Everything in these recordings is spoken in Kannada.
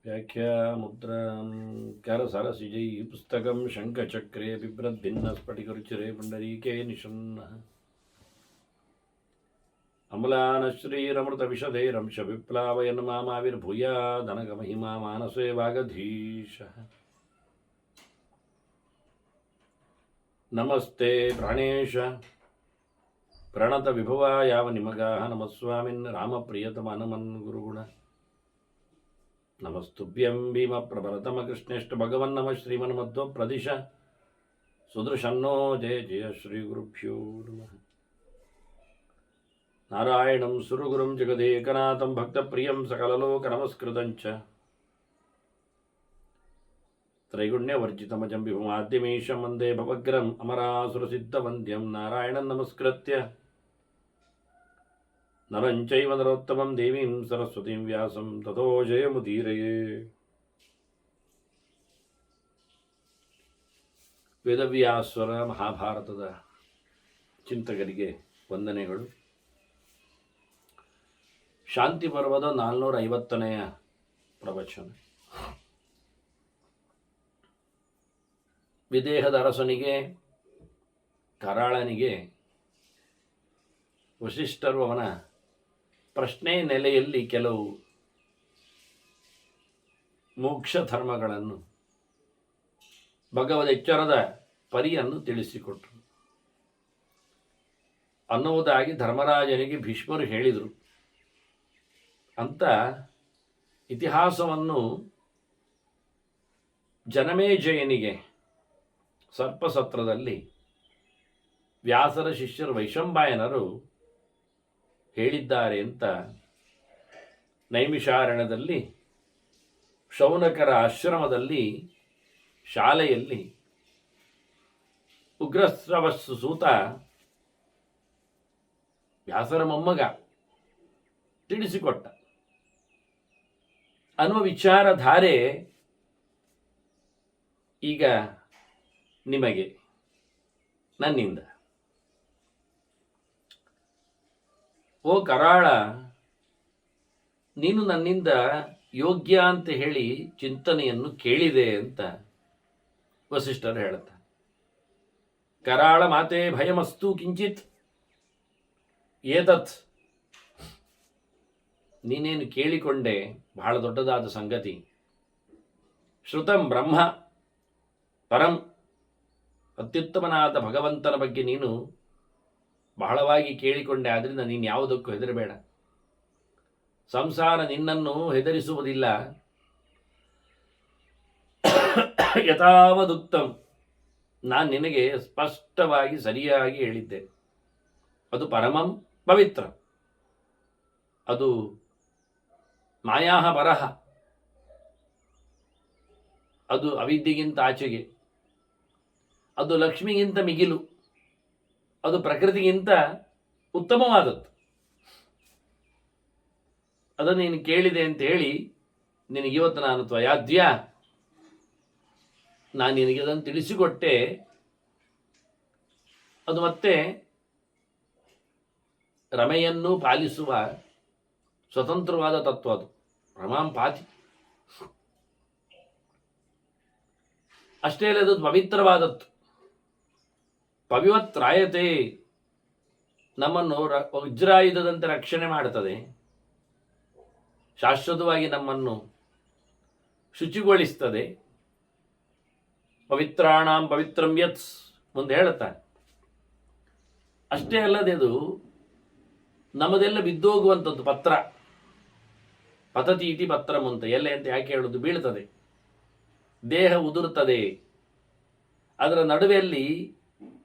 व्याख्यामुद्रां करसरसिजैः पुस्तकं शङ्खचक्रे बिभ्रद्भिन्नस्फटिकरुचिरे पुण्डरीके निषण्णः अम्लानश्रीरमृतविशदैरंशविप्लावयन् मामाविर्भूयादनगमहिमा मानसे वागधीशः नमस्ते प्राणेश प्रणतविभवा यावनिमगाः नमस्वामिन् रामप्रियतमनमन् गुरुगुण नमस्तुभ्यं भीमप्रबलतमकृष्णेष्ट भगवन् नमः श्रीमन्मध्वप्रदिश सुदृशन्नो जय जय श्रीगुरुभ्यो नमः नारायणं सुरगुरुं जगदेकनाथं भक्तप्रियं सकललोकनमस्कृतं च त्रैगुण्यवर्जितमजं विभुमाद्यमीशं वन्दे भवग्रम् अमरासुरसिद्धवन्द्यं नारायणं नमस्कृत्य नरं चैव नरोत्तमं देवीं सरस्वतीं व्यासं ततो जयमुदीरये ವೇದವ್ಯಾಸರ ಮಹಾಭಾರತದ ಚಿಂತಕರಿಗೆ ವಂದನೆಗಳು. ಶಾಂತಿ ಪರ್ವದ 450ನೇ ಪ್ರವಚನ. ವಿದೇಹದ ಅರಸನಿಗೆ ಕರಾಳನಿಗೆ ವಸಿಷ್ಠರು ಅವನ ಪ್ರಶ್ನೆ ನೆಲೆಯಲ್ಲಿ ಕೆಲವು ಮೋಕ್ಷ ಧರ್ಮಗಳನ್ನು ಭಗವದ್ ಎಚ್ಚರದ ಪರಿಯನ್ನು ತಿಳಿಸಿಕೊಟ್ರು ಅನ್ನುವುದಾಗಿ ಧರ್ಮರಾಜನಿಗೆ ಭೀಷ್ಮರು ಹೇಳಿದರು ಅಂತ ಇತಿಹಾಸವನ್ನು ಜನಮೇಜಯನಿಗೆ ಸರ್ಪಸತ್ರದಲ್ಲಿ ವ್ಯಾಸರ ಶಿಷ್ಯರು ವೈಶಂಪಾಯನರು ಹೇಳಿದ್ದಾರೆ ಅಂತ ನೈಮಿಷಾರಣ್ಯದಲ್ಲಿ ಶೌನಕರ ಆಶ್ರಮದಲ್ಲಿ ಶಾಲೆಯಲ್ಲಿ ಉಗ್ರಶ್ರವಸ್ಸು ಸೂತ ವ್ಯಾಸರ ಮೊಮ್ಮಗ ತಿಳಿಸಿಕೊಟ್ಟ ಅನ್ನುವ ವಿಚಾರಧಾರೆ ಈಗ ನಿಮಗೆ ನನ್ನಿಂದ. ಓ ಕರಾಳ, ನೀನು ನನ್ನಿಂದ ಯೋಗ್ಯ ಅಂತ ಹೇಳಿ ಚಿಂತನೆಯನ್ನು ಕೇಳಿದೆ ಅಂತ ವಸಿಷ್ಠರು ಹೇಳುತ್ತಾರೆ. ಕರಾಳ ಮಾತೆ ಭಯಮಸ್ತು ಕಿಂಚಿತ್ ಏತತ್, ನೀನೇನು ಕೇಳಿಕೊಂಡೆ ಬಹಳ ದೊಡ್ಡದಾದ ಸಂಗತಿ. ಶ್ರುತಂ ಬ್ರಹ್ಮ ಪರಂ, ಅತ್ಯುತ್ತಮನಾದ ಭಗವಂತನ ಬಗ್ಗೆ ನೀನು ಬಹಳವಾಗಿ ಕೇಳಿಕೊಂಡೆ. ಆದ್ದರಿಂದ ನೀನು ಯಾವುದಕ್ಕೂ ಹೆದರಬೇಡ. ಸಂಸಾರ ನಿನ್ನನ್ನು ಹೆದರಿಸುವುದಿಲ್ಲ. ಯಥಾವದುಕ್ತಂ, ನಾನು ನಿನಗೆ ಸ್ಪಷ್ಟವಾಗಿ ಸರಿಯಾಗಿ ಹೇಳಿದ್ದೆ. ಅದು ಪರಮಂ ಪವಿತ್ರ, ಅದು ಮಾಯಾ ಪರಹ, ಅದು ಅವಿದ್ಯೆಗಿಂತ ಆಚೆಗೆ, ಅದು ಲಕ್ಷ್ಮಿಗಿಂತ ಮಿಗಿಲು, ಅದು ಪ್ರಕೃತಿಗಿಂತ ಉತ್ತಮವಾದದ್ದು. ಅದನ್ನು ನೀನು ಕೇಳಿದೆ ಅಂತ ಹೇಳಿ ನಿನಗಿವತ್ತು ನಾನು ತ್ವಯಾದ್ಯ, ನಾನು ನಿನಗೆ ಅದನ್ನು ತಿಳಿಸಿಕೊಟ್ಟೆ. ಅದು ಮತ್ತೆ ರಮೆಯನ್ನು ಪಾಲಿಸುವ ಸ್ವತಂತ್ರವಾದ ತತ್ವ. ಅದು ರಮಾಂ ಪಾತಿ. ಅಷ್ಟೇ ಅಲ್ಲ, ಅದು ಪವಿತ್ರವಾದದ್ದು. ಪವಿವತ್ರಾಯತೆ, ನಮ್ಮನ್ನು ವಜ್ರಾಯುಧದಂತೆ ರಕ್ಷಣೆ ಮಾಡುತ್ತದೆ. ಶಾಶ್ವತವಾಗಿ ನಮ್ಮನ್ನು ಶುಚಿಗೊಳಿಸ್ತದೆ. ಪವಿತ್ರಾಣಾಂ ಪವಿತ್ರಂ ಯತ್ ಮುಂದೆ ಹೇಳುತ್ತಾನೆ. ಅಷ್ಟೇ ಅಲ್ಲದೆ ಅದು ನಮ್ಮದೆಲ್ಲ ಬಿದ್ದೋಗುವಂಥದ್ದು. ಪತ್ರ ಪತತಿ ಇತಿ ಪತ್ರಂ ಅಂತ, ಎಲ್ಲೆ ಅಂತ ಯಾಕೆ ಹೇಳುದು? ಬೀಳ್ತದೆ, ದೇಹ ಉದುರುತ್ತದೆ. ಅದರ ನಡುವೆಯಲ್ಲಿ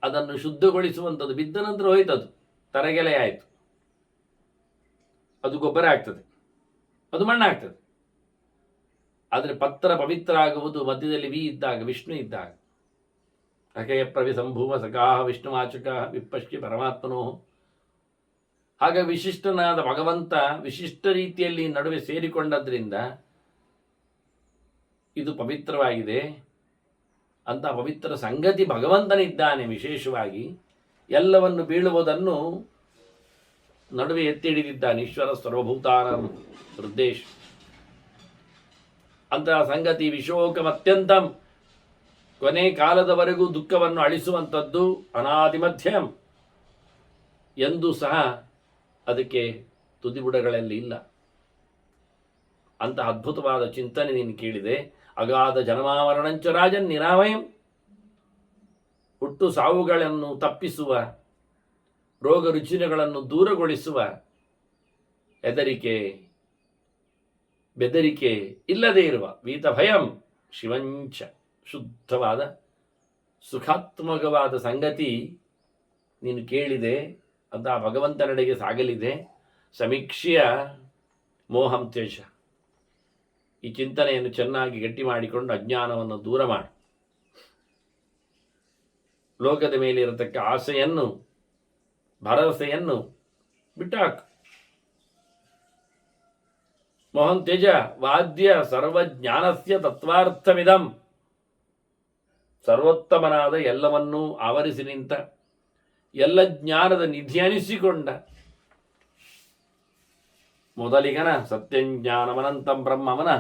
ಅದನ್ನು ಶುದ್ಧಗೊಳಿಸುವಂಥದ್ದು. ಬಿದ್ದ ನಂತರ ಹೋಯ್ತದು, ತರಗೆಲೆ ಆಯಿತು, ಅದು ಗೊಬ್ಬರ ಆಗ್ತದೆ, ಅದು ಮಣ್ಣಾಗ್ತದೆ. ಆದರೆ ಪತ್ರ ಪವಿತ್ರ ಆಗುವುದು ಮಧ್ಯದಲ್ಲಿ ಇದ್ದಾಗ, ವಿಷ್ಣು ಇದ್ದಾಗ. ಅಕಯ ಪ್ರವಿಸಂಭೂವ ಸಖಾಹ ವಿಷ್ಣುವಾಚಕ ವಿಪಶ್ಚಿ ಪರಮಾತ್ಮನೋ. ಹಾಗೆ ವಿಶಿಷ್ಟನಾದ ಭಗವಂತ ವಿಶಿಷ್ಟ ರೀತಿಯಲ್ಲಿ ನಡುವೆ ಸೇರಿಕೊಂಡದ್ರಿಂದ ಇದು ಪವಿತ್ರವಾಗಿದೆ ಅಂತ ಪವಿತ್ರ ಸಂಗತಿ ಭಗವಂತನಿದ್ದಾನೆ. ವಿಶೇಷವಾಗಿ ಎಲ್ಲವನ್ನು ಬೀಳುವುದನ್ನು ನಡುವೆ ಎತ್ತಿ ಹಿಡಿದಿದ್ದಾನೆ ಈಶ್ವರ ಸರ್ವಭೂತಾನಾಂ ಹೃದ್ದೇಶ್. ಅಂತಹ ಸಂಗತಿ ವಿಶೋಕಮತ್ಯಂತಂ, ಕೊನೆ ಕಾಲದವರೆಗೂ ದುಃಖವನ್ನು ಅಳಿಸುವಂಥದ್ದು, ಅನಾದಿಮಧ್ಯಂ, ಎಂದೂ ಸಹ ಅದಕ್ಕೆ ತುದಿಬುಡಗಳಲ್ಲಿ ಇಲ್ಲ. ಅಂತಹ ಅದ್ಭುತವಾದ ಚಿಂತನೆ ನೀನು ಕೇಳಿದೆ. ಅಗಾಧ ಜನ್ಮಾಮರಣಂಚ ರಾಜನ್ ನಿರಾಮಯಂ, ಹುಟ್ಟು ಸಾವುಗಳನ್ನು ತಪ್ಪಿಸುವ, ರೋಗ ರುಜಿನಗಳನ್ನು ದೂರಗೊಳಿಸುವ, ಹೆದರಿಕೆ ಬೆದರಿಕೆ ಇಲ್ಲದೇ ಇರುವ ವೀತಭಯಂ ಶಿವಂಚ, ಶುದ್ಧವಾದ ಸುಖಾತ್ಮಕವಾದ ಸಂಗತಿ ನೀನು ಕೇಳಿದೆ. ಅಂತ ಭಗವಂತನೆಡೆಗೆ ಸಾಗಲಿದೆ. ಸಮೀಕ್ಷ್ಯ ಮೋಹಂ ತ್ಯಜ, ಈ ಚಿಂತನೆಯನ್ನು ಚೆನ್ನಾಗಿ ಗಟ್ಟಿ ಮಾಡಿಕೊಂಡು ಅಜ್ಞಾನವನ್ನು ದೂರ ಮಾಡಿ, ಲೋಕದ ಮೇಲೆ ಇರತಕ್ಕ ಆಸೆಯನ್ನು, ಭರವಸೆಯನ್ನು ಬಿಟ್ಟಾಕು. ಮೋಹಂ ತ್ಯಜ ವಾದ್ಯ ಸರ್ವಜ್ಞಾನಸ್ಯ ತತ್ವಾರ್ಥಮಿದಂ, ಸರ್ವೋತ್ತಮನಾದ ಎಲ್ಲವನ್ನೂ ಆವರಿಸಿ ನಿಂತ, ಎಲ್ಲ ಜ್ಞಾನದ ನಿಧಿ ಅನಿಸಿಕೊಂಡ ಮೊದಲಿಗನ ಸತ್ಯಜ್ಞಾನಮನಂತಂ ಬ್ರಹ್ಮವನ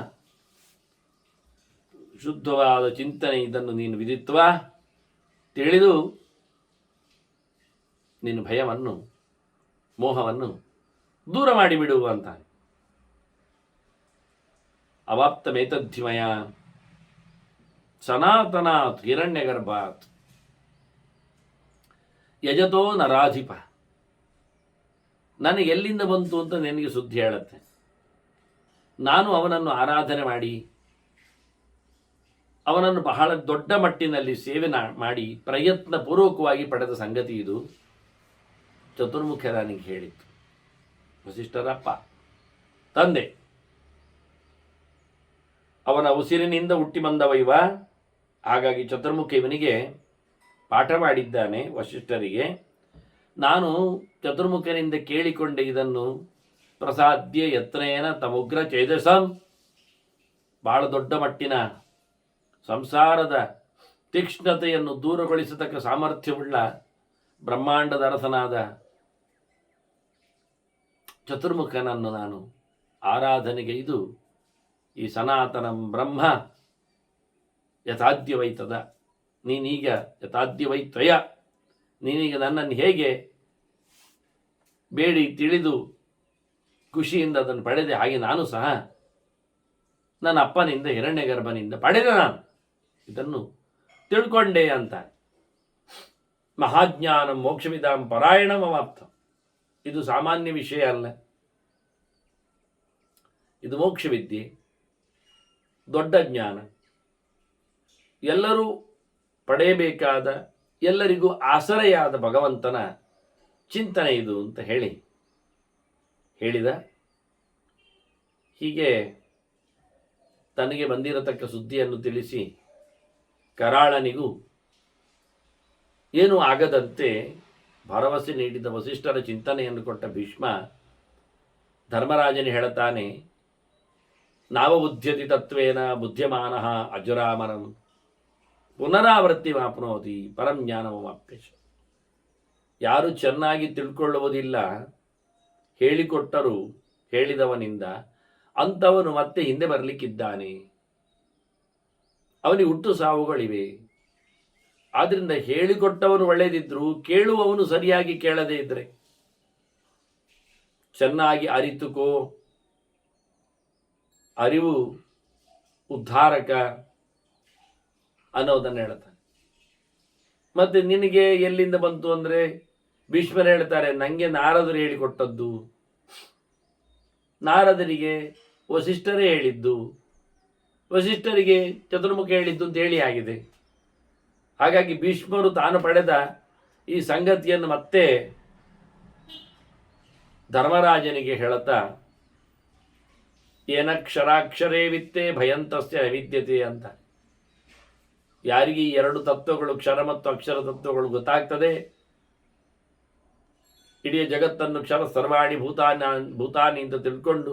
ಶುದ್ಧವಾದ ಚಿಂತನೆ, ಇದನ್ನು ನೀನು ವಿದಿತ್ವ ತಿಳಿದು ನಿನ್ನ ಭಯವನ್ನು, ಮೋಹವನ್ನು ದೂರ ಮಾಡಿಬಿಡು ಅಂತ. ಅವಾಪ್ತಮೇತದ್ಧಿಮಯ ಸನಾತನಾತ್ ಹಿರಣ್ಯಗರ್ಭಾತ್ ಯಜತೋ ನರಾಧಿಪ. ನನಗೆ ಎಲ್ಲಿಂದ ಬಂತು ಅಂತ ನಿನಗೆ ಸುದ್ದಿ ಹೇಳುತ್ತೆ. ನಾನು ಅವನನ್ನು ಆರಾಧನೆ ಮಾಡಿ, ಅವನನ್ನು ಬಹಳ ದೊಡ್ಡ ಮಟ್ಟಿನಲ್ಲಿ ಸೇವೆ ಮಾಡಿ ಪ್ರಯತ್ನ ಪೂರ್ವಕವಾಗಿ ಪಡೆದ ಸಂಗತಿ ಇದು. ಚತುರ್ಮುಖ ನನಗೆ ಹೇಳಿತ್ತು, ವಸಿಷ್ಠರಪ್ಪ ತಂದೆ. ಅವನ ಉಸಿರಿನಿಂದ ಹುಟ್ಟಿ ಬಂದವೈವ. ಹಾಗಾಗಿ ಚತುರ್ಮುಖ ಇವನಿಗೆ ಪಾಠ ಮಾಡಿದ್ದಾನೆ ವಸಿಷ್ಠರಿಗೆ. ನಾನು ಚತುರ್ಮುಖನಿಂದ ಕೇಳಿಕೊಂಡೆ ಇದನ್ನು. ಪ್ರಸಾದ್ಯ ಯತ್ನೇನ ತಮುಗ್ರ ಚೇಜಸಂ, ಬಹಳ ದೊಡ್ಡ ಮಟ್ಟಿನ ಸಂಸಾರದ ತೀಕ್ಷ್ಣತೆಯನ್ನು ದೂರಗೊಳಿಸತಕ್ಕ ಸಾಮರ್ಥ್ಯವುಳ್ಳ ಬ್ರಹ್ಮಾಂಡದ ಅರಸನಾದ ಚತುರ್ಮುಖನನ್ನು ನಾನು ಆರಾಧನೆಗೆ ಇದು ಈ ಸನಾತನಂ ಬ್ರಹ್ಮ ಯಥಾದ್ಯವೈತದ, ನೀನೀಗ ಯಥಾದ್ಯವೈತ್ವಯ, ನೀನೀಗ ನನ್ನನ್ನು ಹೇಗೆ ಬೇಡಿ ತಿಳಿದು ಖುಷಿಯಿಂದ ಅದನ್ನು ಪಡೆದೆ, ಹಾಗೆ ನಾನು ಸಹ ನನ್ನ ಅಪ್ಪನಿಂದ ಹಿರಣ್ಯಗರ್ಭನಿಂದ ಪಡೆದೆ, ನಾನು ಇದನ್ನು ತಿಳ್ಕೊಂಡೆ ಅಂತ. ಮಹಾಜ್ಞಾನಂ ಮೋಕ್ಷವಿದಾಂ ಪರಾಯಣಂ ಅವಾಪ್ತ, ಇದು ಸಾಮಾನ್ಯ ವಿಷಯ ಅಲ್ಲ, ಇದು ಮೋಕ್ಷವಿದ್ಯೆ, ದೊಡ್ಡ ಜ್ಞಾನ, ಎಲ್ಲರೂ ಪಡೆಯಬೇಕಾದ, ಎಲ್ಲರಿಗೂ ಆಸರೆಯಾದ ಭಗವಂತನ ಚಿಂತನೆ ಇದು ಅಂತ ಹೇಳಿದ. ಹೀಗೆ ತನಗೆ ಬಂದಿರತಕ್ಕ ಸುದ್ದಿಯನ್ನು ತಿಳಿಸಿ ಕರಾಳನಿಗೂ ಏನೂ ಆಗದಂತೆ ಭರವಸೆ ನೀಡಿದ ವಸಿಷ್ಠರ ಚಿಂತನೆಯನ್ನು ಕೊಟ್ಟ ಭೀಷ್ಮ ಧರ್ಮರಾಜನೇ ಹೇಳುತ್ತಾನೆ, ನಾವಬುದ್ಧ್ಯತಿ ತತ್ವೇನ ಬುದ್ಧ್ಯಮಾನಃ ಅಜರಾಮರಂ ಪುನರಾವೃತ್ತಿ ಮಾಪ್ನೋತಿ ಪರಂ ಜ್ಞಾನಮವಾಪ್ಯಶ. ಯಾರು ಚೆನ್ನಾಗಿ ತಿಳ್ಕೊಳ್ಳುವುದಿಲ್ಲ, ಹೇಳಿಕೊಟ್ಟರು ಹೇಳಿದವನಿಂದ, ಅಂಥವನು ಮತ್ತೆ ಹಿಂದೆ ಬರಲಿಕ್ಕಿದ್ದಾನೆ. ಅವನಿಗೆ ಹುಟ್ಟು ಸಾವುಗಳಿವೆ. ಆದ್ದರಿಂದ ಹೇಳಿಕೊಟ್ಟವನು ಒಳ್ಳೆಯದಿದ್ರು, ಕೇಳುವವನು ಸರಿಯಾಗಿ ಕೇಳದೇ ಇದ್ರೆ, ಚೆನ್ನಾಗಿ ಅರಿತುಕೋ, ಅರಿವು ಉದ್ಧಾರಕ ಅನ್ನೋದನ್ನು ಹೇಳ್ತಾನೆ. ಮತ್ತೆ ನಿನಗೆ ಎಲ್ಲಿಂದ ಬಂತು ಅಂದರೆ ಭೀಷ್ಮರು ಹೇಳ್ತಾರೆ, ನನಗೆ ನಾರದರು ಹೇಳಿಕೊಟ್ಟದ್ದು, ನಾರದರಿಗೆ ವಸಿಷ್ಠರೇ ಹೇಳಿದ್ದು, ವಸಿಷ್ಠರಿಗೆ ಚತುರ್ಮುಖ ಹೇಳಿದ್ದು ಅಂತ ಹೇಳಿ ಆಗಿದೆ. ಹಾಗಾಗಿ ಭೀಷ್ಮರು ತಾನು ಪಡೆದ ಈ ಸಂಗತಿಯನ್ನು ಮತ್ತೆ ಧರ್ಮರಾಜನಿಗೆ ಹೇಳುತ್ತಾ, ಏನಕ್ಷರಾಕ್ಷರೇ ವಿತ್ತೆ ಭಯಂತಸ್ಯ ನೈವಿದ್ಯತೆ ಅಂತ. ಯಾರಿಗೆ ಈ ಎರಡು ತತ್ವಗಳು, ಕ್ಷರ ಮತ್ತು ಅಕ್ಷರ ತತ್ವಗಳು ಗೊತ್ತಾಗ್ತದೆ, ಇಡೀ ಜಗತ್ತನ್ನು ಕ್ಷರ ಸರ್ವಾಣಿ ಭೂತಾನಿ ಅಂತ ತಿಳ್ಕೊಂಡು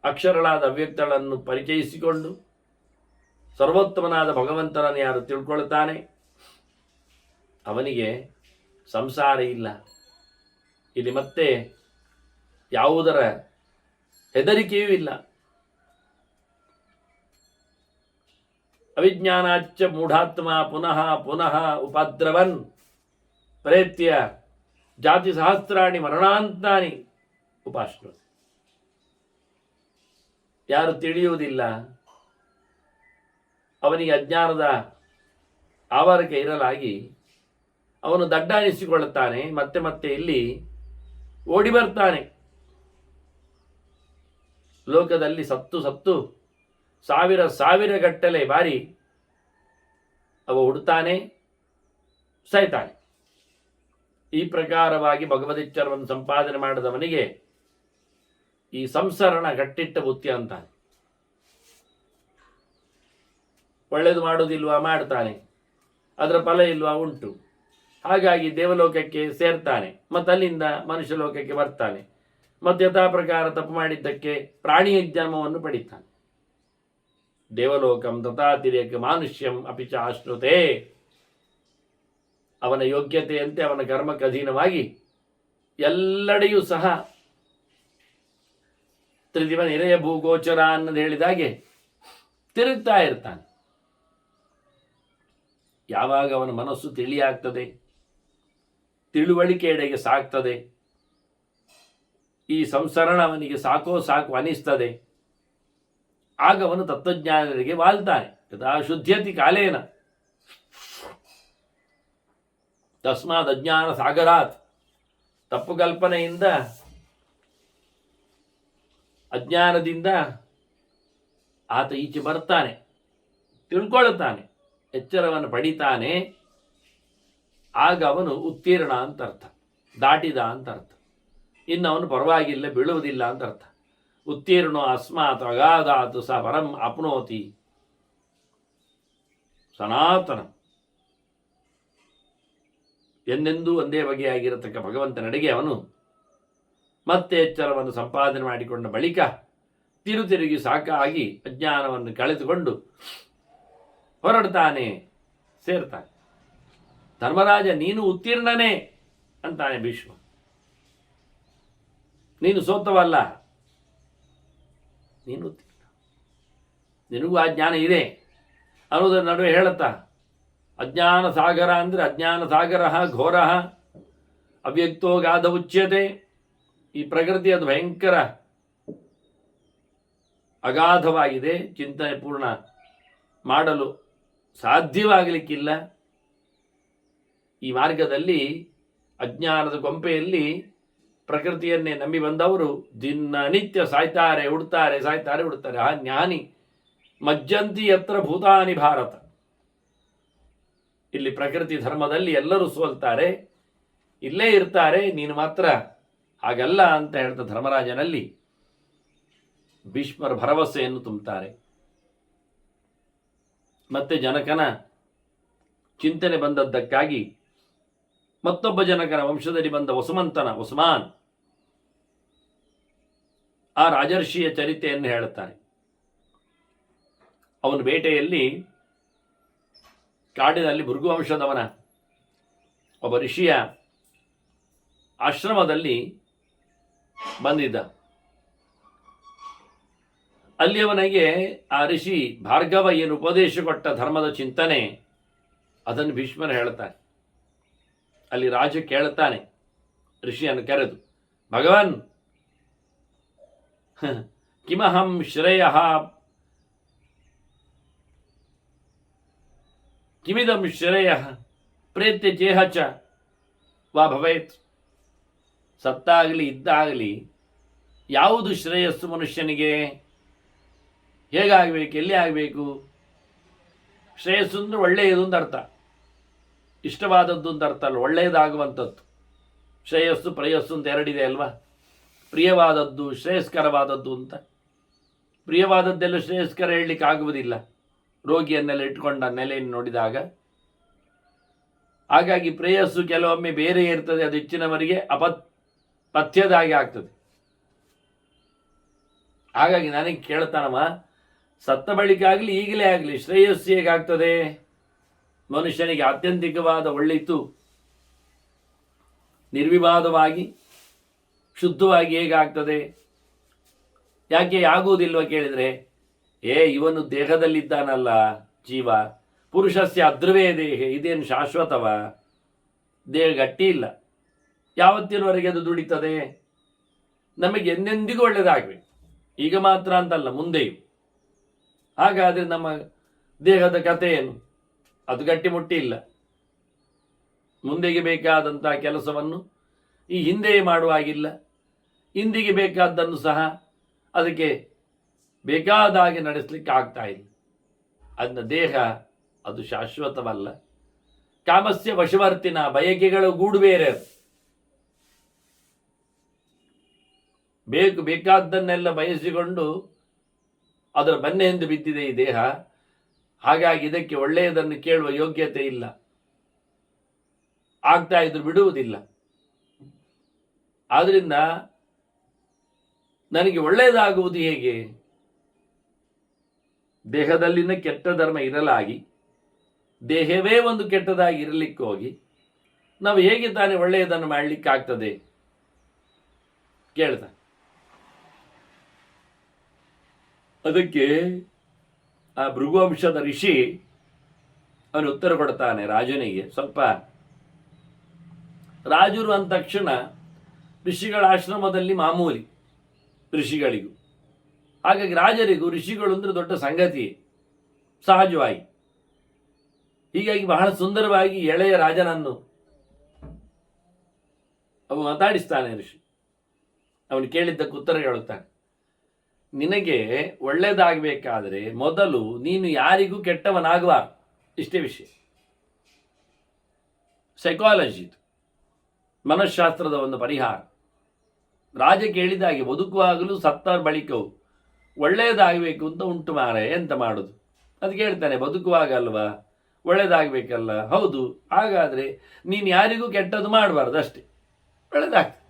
ಅಕ್ಷರಗಳಾದ ಅವ್ಯಕ್ತಗಳನ್ನು ಪರಿಚಯಿಸಿಕೊಂಡು ಸರ್ವೋತ್ತಮನಾದ ಭಗವಂತನನ್ನು ಯಾರು ತಿಳ್ಕೊಳ್ತಾನೆ, ಅವನಿಗೆ ಸಂಸಾರ ಇಲ್ಲ. ಇಲ್ಲಿ ಮತ್ತೆ ಯಾವುದರ ಹೆದರಿಕೆಯೂ ಇಲ್ಲ. ಅವಿಜ್ಞಾನಾಚ್ಚ ಮೂಢಾತ್ಮ ಪುನಃ ಪುನಃ ಉಪದ್ರವನ್ ಪ್ರೇತ್ಯ ಜಾತಿ ಸಹಸ್ರಾಣಿ ಮರಣಾಂತಾನಿ ಉಪಾಶ್ನು. ಯಾರು ತಿಳಿಯುವುದಿಲ್ಲ, ಅವನಿಗೆ ಅಜ್ಞಾನದ ಆವರಕ್ಕೆ ಇರಲಾಗಿ ಅವನು ದಡ್ಡ ಎನಿಸಿಕೊಳ್ಳುತ್ತಾನೆ. ಮತ್ತೆ ಮತ್ತೆ ಇಲ್ಲಿ ಓಡಿ ಬರ್ತಾನೆ. ಲೋಕದಲ್ಲಿ ಸತ್ತು ಸತ್ತು ಸಾವಿರ ಸಾವಿರ ಗಟ್ಟಲೆ ಬಾರಿ ಅವ ಹುಡ್ತಾನೆ, ಸಾಯ್ತಾನೆ. ಈ ಪ್ರಕಾರವಾಗಿ ಭಗವದಿಚ್ಛರವನ್ನು ಸಂಪಾದನೆ ಮಾಡಿದವನಿಗೆ ಈ ಸಂಸರಣ ಗಟ್ಟಿಟ್ಟ ಬುತ್ತಿ ಅಂತಾನೆ. ಒಳ್ಳೆಯದು ಮಾಡುವುದಿಲ್ವಾ, ಮಾಡ್ತಾನೆ, ಅದರ ಫಲ ಇಲ್ವಾ, ಉಂಟು. ಹಾಗಾಗಿ ದೇವಲೋಕಕ್ಕೆ ಸೇರ್ತಾನೆ, ಮತ್ತು ಅಲ್ಲಿಂದ ಮನುಷ್ಯ ಲೋಕಕ್ಕೆ ಬರ್ತಾನೆ, ಮತ್ತು ಯಥಾ ಪ್ರಕಾರ ತಪ್ಪು ಮಾಡಿದ್ದಕ್ಕೆ ಪ್ರಾಣಿಯ ಜನ್ಮವನ್ನು ಪಡಿತಾನೆ. ದೇವಲೋಕಂ ತಥಾತಿರೇಕ ಮಾನುಷ್ಯಂ ಅಪಿಚ ಆಶ್ನುತೆ. ಅವನ ಯೋಗ್ಯತೆಯಂತೆ ಅವನ ಕರ್ಮಕ್ಕೆ ಅಧೀನವಾಗಿ ಎಲ್ಲೆಡೆಯೂ ಸಹ ತ್ರಿದಿವ ನಿರಯ ಭೂಗೋಚರ ಅನ್ನೋದು ಹೇಳಿದಾಗೆ ತಿರುಗ್ತಾ ಇರ್ತಾನೆ. ಯಾವಾಗ ಅವನ ಮನಸ್ಸು ತಿಳಿಯಾಗ್ತದೆ, ತಿಳುವಳಿಕೆಯೆಡೆಗೆ ಸಾಕ್ತದೆ, ಈ ಸಂಸರಣ ಅವನಿಗೆ ಸಾಕೋ ಸಾಕು ಅನಿಸ್ತದೆ, ಆಗ ಅವನು ತತ್ವಜ್ಞಾನರಿಗೆ ವಾಲ್ತಾನೆ. ಯಥಾ ಶುದ್ಧ್ಯತಿ ಕಾಲೇನ ತಸ್ಮಾತ್ ಅಜ್ಞಾನ ಸಾಗರಾತ್. ತಪ್ಪು ಕಲ್ಪನೆಯಿಂದ, ಅಜ್ಞಾನದಿಂದ ಆತ ಈಚೆ ಬರ್ತಾನೆ, ತಿಳ್ಕೊಳ್ತಾನೆ, ಎಚ್ಚರವನ್ನು ಪಡಿತಾನೆ. ಆಗ ಅವನು ಉತ್ತೀರ್ಣ ಅಂತ ಅರ್ಥ, ದಾಟಿದ ಅಂತ ಅರ್ಥ. ಇನ್ನು ಅವನು ಪರವಾಗಿಲ್ಲ, ಬೀಳುವುದಿಲ್ಲ ಅಂತ ಅರ್ಥ. ಉತ್ತೀರ್ಣೋ ಅಸ್ಮಾತ್ ಅಗಾಧಾತು ಸ ಪರಂ ಅಪ್ನೋತಿ ಸನಾತನ. ಎಂದೆಂದೂ ಒಂದೇ ಬಗೆಯಾಗಿರತಕ್ಕ ಭಗವಂತನಡೆಗೆ ಅವನು ಮತ್ತೆ ಎಚ್ಚರವನ್ನು ಸಂಪಾದನೆ ಮಾಡಿಕೊಂಡ ಬಳಿಕ ತಿರುಗಿ ಸಾಕಾಗಿ ಅಜ್ಞಾನವನ್ನು ಕಳೆದುಕೊಂಡು ಹೊರಡ್ತಾನೆ, ಸೇರ್ತಾನೆ. ಧರ್ಮರಾಜ, ನೀನು ಉತ್ತೀರ್ಣನೇ ಅಂತಾನೆ ಭೀಷ್ಮ. ನೀನು ಸೋತವಲ್ಲ, ನೀನು ಉತ್ತೀರ್ಣ, ನಿನಗೂ ಆ ಜ್ಞಾನ ಇದೆ ಅನ್ನೋದರ ನಡುವೆ ಹೇಳುತ್ತಾ, ಅಜ್ಞಾನ ಸಾಗರ ಅಂದರೆ ಅಜ್ಞಾನ ಸಾಗರ ಘೋರ ಅವ್ಯಕ್ತೋ ಗಾಧ ಉಚ್ಯತೆ. ಈ ಪ್ರಕೃತಿ ಅದು ಭಯಂಕರ ಅಗಾಧವಾಗಿದೆ, ಚಿಂತನೆ ಪೂರ್ಣ ಮಾಡಲು ಸಾಧ್ಯವಾಗಲಿಕ್ಕಿಲ್ಲ. ಈ ಮಾರ್ಗದಲ್ಲಿ ಅಜ್ಞಾನದ ಕೊಂಪೆಯಲ್ಲಿ ಪ್ರಕೃತಿಯನ್ನೇ ನಂಬಿ ಬಂದವರು ದಿನನಿತ್ಯ ಸಾಯ್ತಾರೆ, ಉಡ್ತಾರೆ, ಸಾಯ್ತಾರೆ, ಉಡ್ತಾರೆ. ಆ ಜ್ಞಾನಿ ಮಜ್ಜಂತಿ ಯತ್ರ ಭೂತಾನಿ ಭಾರತ. ಇಲ್ಲಿ ಪ್ರಕೃತಿ ಧರ್ಮದಲ್ಲಿ ಎಲ್ಲರೂ ಸೋಲ್ತಾರೆ, ಇಲ್ಲೇ ಇರ್ತಾರೆ, ನೀನು ಮಾತ್ರ ಹಾಗಲ್ಲ ಅಂತ ಹೇಳ್ತಾ ಧರ್ಮರಾಜನಲ್ಲಿ ಭೀಷ್ಮರ ಭರವಸೆಯನ್ನು ತುಂಬುತ್ತಾರೆ. ಮತ್ತೆ ಜನಕನ ಚಿಂತನೆ ಬಂದದ್ದಕ್ಕಾಗಿ ಮತ್ತೊಬ್ಬ ಜನಕನ ವಂಶದಲ್ಲಿ ಬಂದ ವಸುಮಾನ್ ಆ ರಾಜರ್ಷಿಯ ಚರಿತೆಯನ್ನು ಹೇಳುತ್ತಾನೆ. ಅವನ ಬೇಟೆಯಲ್ಲಿ ಕಾಡಿನಲ್ಲಿ ಭೃಗುವಂಶದವನ ಒಬ್ಬ ಋಷಿಯ ಆಶ್ರಮದಲ್ಲಿ ಬಂದಿದ್ದ. ಅಲ್ಲಿ ಅವನಿಗೆ ಆ ಋಷಿ ಭಾರ್ಗವ ಏನು ಉಪದೇಶ ಕೊಟ್ಟ ಧರ್ಮದ ಚಿಂತನೆ, ಅದನ್ನು ಭೀಷ್ಮರು ಹೇಳ್ತಾರೆ. ಅಲ್ಲಿ ರಾಜ ಕೇಳುತ್ತಾನೆ ಋಷಿಯನ್ನು ಕರೆದು, ಭಗವನ್ ಕಿಮಹಂ ಶ್ರೇಯ ಕಿಮಿದಂ ಶ್ರೇಯ ಪ್ರೇತ್ಯ ಚೇಹ ಚ ವಾ ಭವೇತ್. ಸತ್ತಾಗಲಿ ಇದ್ದಾಗಲಿ ಯಾವುದು ಶ್ರೇಯಸ್ಸು ಮನುಷ್ಯನಿಗೆ? ಹೇಗಾಗಬೇಕು, ಎಲ್ಲಿ ಆಗಬೇಕು? ಶ್ರೇಯಸ್ಸು ಅಂದರೆ ಒಳ್ಳೆಯದು ಅಂತ ಅರ್ಥ, ಇಷ್ಟವಾದದ್ದು ಅಂತ ಅರ್ಥ ಅಲ್ಲ, ಒಳ್ಳೆಯದಾಗುವಂಥದ್ದು. ಶ್ರೇಯಸ್ಸು ಪ್ರೇಯಸ್ಸು ಅಂತ ಎರಡಿದೆ ಅಲ್ವಾ? ಪ್ರಿಯವಾದದ್ದು, ಶ್ರೇಯಸ್ಕರವಾದದ್ದು ಅಂತ. ಪ್ರಿಯವಾದದ್ದೆಲ್ಲ ಶ್ರೇಯಸ್ಕರ ಹೇಳಲಿಕ್ಕೆ ಆಗುವುದಿಲ್ಲ ರೋಗಿಯನ್ನೆಲ್ಲ ಇಟ್ಕೊಂಡ ನೆಲೆಯನ್ನು ನೋಡಿದಾಗ. ಹಾಗಾಗಿ ಪ್ರೇಯಸ್ಸು ಕೆಲವೊಮ್ಮೆ ಬೇರೆ ಇರ್ತದೆ, ಅದು ಹೆಚ್ಚಿನವರಿಗೆ ಪಥ್ಯದಾಗಿ ಆಗ್ತದೆ. ಹಾಗಾಗಿ ನನಗೆ ಕೇಳ್ತಾನಮ್ಮ, ಸತ್ತ ಬಳಿಕ ಆಗಲಿ ಈಗಲೇ ಆಗಲಿ ಶ್ರೇಯಸ್ಸು ಹೇಗಾಗ್ತದೆ? ಮನುಷ್ಯನಿಗೆ ಆತ್ಯಂತಿಕವಾದ ಒಳ್ಳೆಯಿತು ನಿರ್ವಿವಾದವಾಗಿ ಶುದ್ಧವಾಗಿ ಹೇಗಾಗ್ತದೆ? ಯಾಕೆ ಆಗುವುದಿಲ್ವ ಕೇಳಿದರೆ, ಇವನು ದೇಹದಲ್ಲಿದ್ದಾನಲ್ಲ ಜೀವ, ಪುರುಷಸ್ಯ ಅಧ್ರುವೇ ದೇಹ, ಇದೇನು ಶಾಶ್ವತವ? ದೇಹ ಗಟ್ಟಿ ಇಲ್ಲ, ಯಾವತ್ತಿನವರೆಗೆ ಅದು ದುಡಿತದೆ? ನಮಗೆ ಎಂದೆಂದಿಗೂ ಒಳ್ಳೆಯದಾಗಬೇಕು, ಈಗ ಮಾತ್ರ ಅಂತಲ್ಲ, ಮುಂದೆಯೂ. ಹಾಗಾದರೆ ನಮ್ಮ ದೇಹದ ಕಥೆ ಏನು? ಅದು ಗಟ್ಟಿಮುಟ್ಟಿ ಇಲ್ಲ. ಮುಂದೆಗೆ ಬೇಕಾದಂಥ ಕೆಲಸವನ್ನು ಈ ಹಿಂದೆಯೇ ಮಾಡುವಾಗಿಲ್ಲ, ಇಂದಿಗೆ ಬೇಕಾದ್ದನ್ನು ಸಹ ಅದಕ್ಕೆ ಬೇಕಾದ ಹಾಗೆ ನಡೆಸಲಿಕ್ಕೆ ಆಗ್ತಾ ಇಲ್ಲ. ಅದನ್ನ ದೇಹ ಅದು ಶಾಶ್ವತವಲ್ಲ. ಕಾಮಸ್ಯ ವಶವರ್ತಿನ, ಬಯಕೆಗಳ ಗೂಡು ಬೇರೆ. ಬೇಕಾದ್ದನ್ನೆಲ್ಲ ಬಯಸಿಕೊಂಡು ಅದರ ಬೆನ್ನ ಹಿಂದೆ ಬಿದ್ದಿದೆ ಈ ದೇಹ. ಹಾಗಾಗಿ ಇದಕ್ಕೆ ಒಳ್ಳೆಯದನ್ನು ಕೇಳುವ ಯೋಗ್ಯತೆ ಇಲ್ಲ, ಆಗ್ತಾ ಇದ್ರು ಬಿಡುವುದಿಲ್ಲ. ಆದ್ರಿಂದ ನನಗೆ ಒಳ್ಳೆಯದಾಗುವುದು ಹೇಗೆ? ದೇಹದಲ್ಲಿನ ಕೆಟ್ಟ ಧರ್ಮ ಇರಲಾಗಿ ದೇಹವೇ ಒಂದು ಕೆಟ್ಟದಾಗಿ ಇರಲಿಕ್ಕೆ ಹೋಗಿ ನಾವು ಹೇಗೆ ತಾನೇ ಒಳ್ಳೆಯದನ್ನು ಮಾಡಲಿಕ್ಕಾಗ್ತದೆ ಕೇಳ್ತಾನೆ. ಅದಕ್ಕೆ ಆ ಭೃಗುವಂಶದ ಋಷಿ ಅವನು ಉತ್ತರ ಕೊಡ್ತಾನೆ ರಾಜನಿಗೆ. ಸ್ವಲ್ಪ ರಾಜರು ಅಂದ ತಕ್ಷಣ ಋಷಿಗಳ ಆಶ್ರಮದಲ್ಲಿ ಮಾಮೂಲಿ ಋಷಿಗಳಿಗೂ, ಹಾಗಾಗಿ ರಾಜರಿಗೂ ಋಷಿಗಳು ಅಂದರೆ ದೊಡ್ಡ ಸಂಗತಿ ಸಹಜವಾಗಿ. ಹೀಗಾಗಿ ಬಹಳ ಸುಂದರವಾಗಿ ಎಳೆಯ ರಾಜನನ್ನು ಅವು ಮಾತಾಡಿಸ್ತಾನೆ ಋಷಿ. ಅವನು ಕೇಳಿದ್ದಕ್ಕೆ ಉತ್ತರ ಹೇಳುತ್ತಾನೆ. ನಿನಗೆ ಒಳ್ಳೆಯದಾಗಬೇಕಾದರೆ ಮೊದಲು ನೀನು ಯಾರಿಗೂ ಕೆಟ್ಟವನಾಗಬಾರದು, ಇಷ್ಟೇ ವಿಷಯ. ಸೈಕಾಲಜಿ ಇದು, ಮನಃಶಾಸ್ತ್ರದ ಒಂದು ಪರಿಹಾರ. ರಾಜ ಕೇಳಿದಾಗೆ ಬದುಕುವಾಗಲೂ ಸತ್ತ ಬಳಿಕವು ಒಳ್ಳೆಯದಾಗಬೇಕು ಅಂತ ಉಂಟು ಮಾರೆ, ಎಂತ ಮಾಡೋದು? ಅದಕ್ಕೆ ಹೇಳ್ತಾನೆ, ಬದುಕುವಾಗ ಅಲ್ವಾ ಒಳ್ಳೆಯದಾಗಬೇಕಲ್ಲ. ಹೌದು, ಹಾಗಾದರೆ ನೀನು ಯಾರಿಗೂ ಕೆಟ್ಟದ್ದು ಮಾಡಬಾರ್ದು, ಅಷ್ಟೇ, ಒಳ್ಳೆಯದಾಗ್ತದೆ.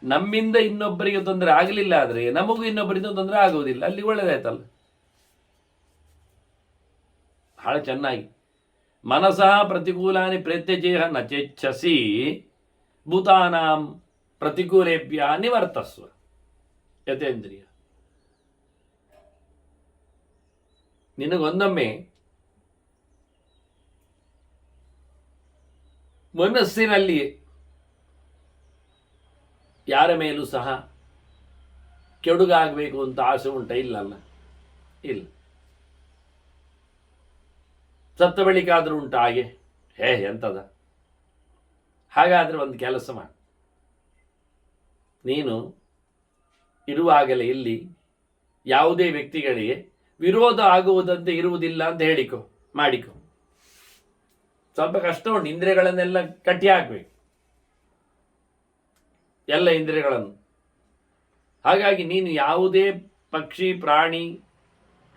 ನಮ್ಮಿಂದ ಇನ್ನೊಬ್ಬರಿಗೆ ತೊಂದರೆ ಆಗಲಿಲ್ಲ ಆದರೆ ನಮಗೂ ಇನ್ನೊಬ್ಬರಿಂದ ತೊಂದರೆ ಆಗುವುದಿಲ್ಲ, ಅಲ್ಲಿ ಒಳ್ಳೆಯದಾಯ್ತಲ್ಲ. ಬಹಳ ಚೆನ್ನಾಗಿ ಮನಸಃ ಪ್ರತಿಕೂಲಾನಿ ಪ್ರೇತ್ಯಜೇಹ ನಚೇಚ್ಛಸಿ ಭೂತಾನಾಂ ಪ್ರತಿಕೂಲೇಭ್ಯ ನಿವರ್ತಸ್ವ ಯತೇಂದ್ರಿಯ. ನಿನಗೊಂದೊಮ್ಮೆ ಮನಸ್ಸಿನಲ್ಲಿ ಯಾರ ಮೇಲೂ ಸಹ ಕೆಡುಗಾಗಬೇಕು ಅಂತ ಆಸೆ ಉಂಟ? ಇಲ್ಲಲ್ಲ, ಇಲ್ಲ. ಸತ್ತ ಬಳಿಕಾದ್ರೂ ಉಂಟ ಹಾಗೆ? ಎಂತದ? ಹಾಗಾದ್ರೆ ಒಂದು ಕೆಲಸ ಮಾಡಿ, ನೀನು ಇರುವಾಗಲೇ ಇಲ್ಲಿ ಯಾವುದೇ ವ್ಯಕ್ತಿಗಳಿಗೆ ವಿರೋಧ ಆಗುವುದಂತೆ ಇರುವುದಿಲ್ಲ ಅಂತ ಮಾಡಿಕೊ. ಸ್ವಲ್ಪ ಕಷ್ಟ ಉಂಟು, ಇಂದ್ರಿಯಗಳನ್ನೆಲ್ಲ ಕಟ್ಟಿ ಹಾಕಬೇಕು, ಎಲ್ಲ ಇಂದ್ರಿಯಗಳನ್ನು. ಹಾಗಾಗಿ ನೀನು ಯಾವುದೇ ಪಕ್ಷಿ, ಪ್ರಾಣಿ,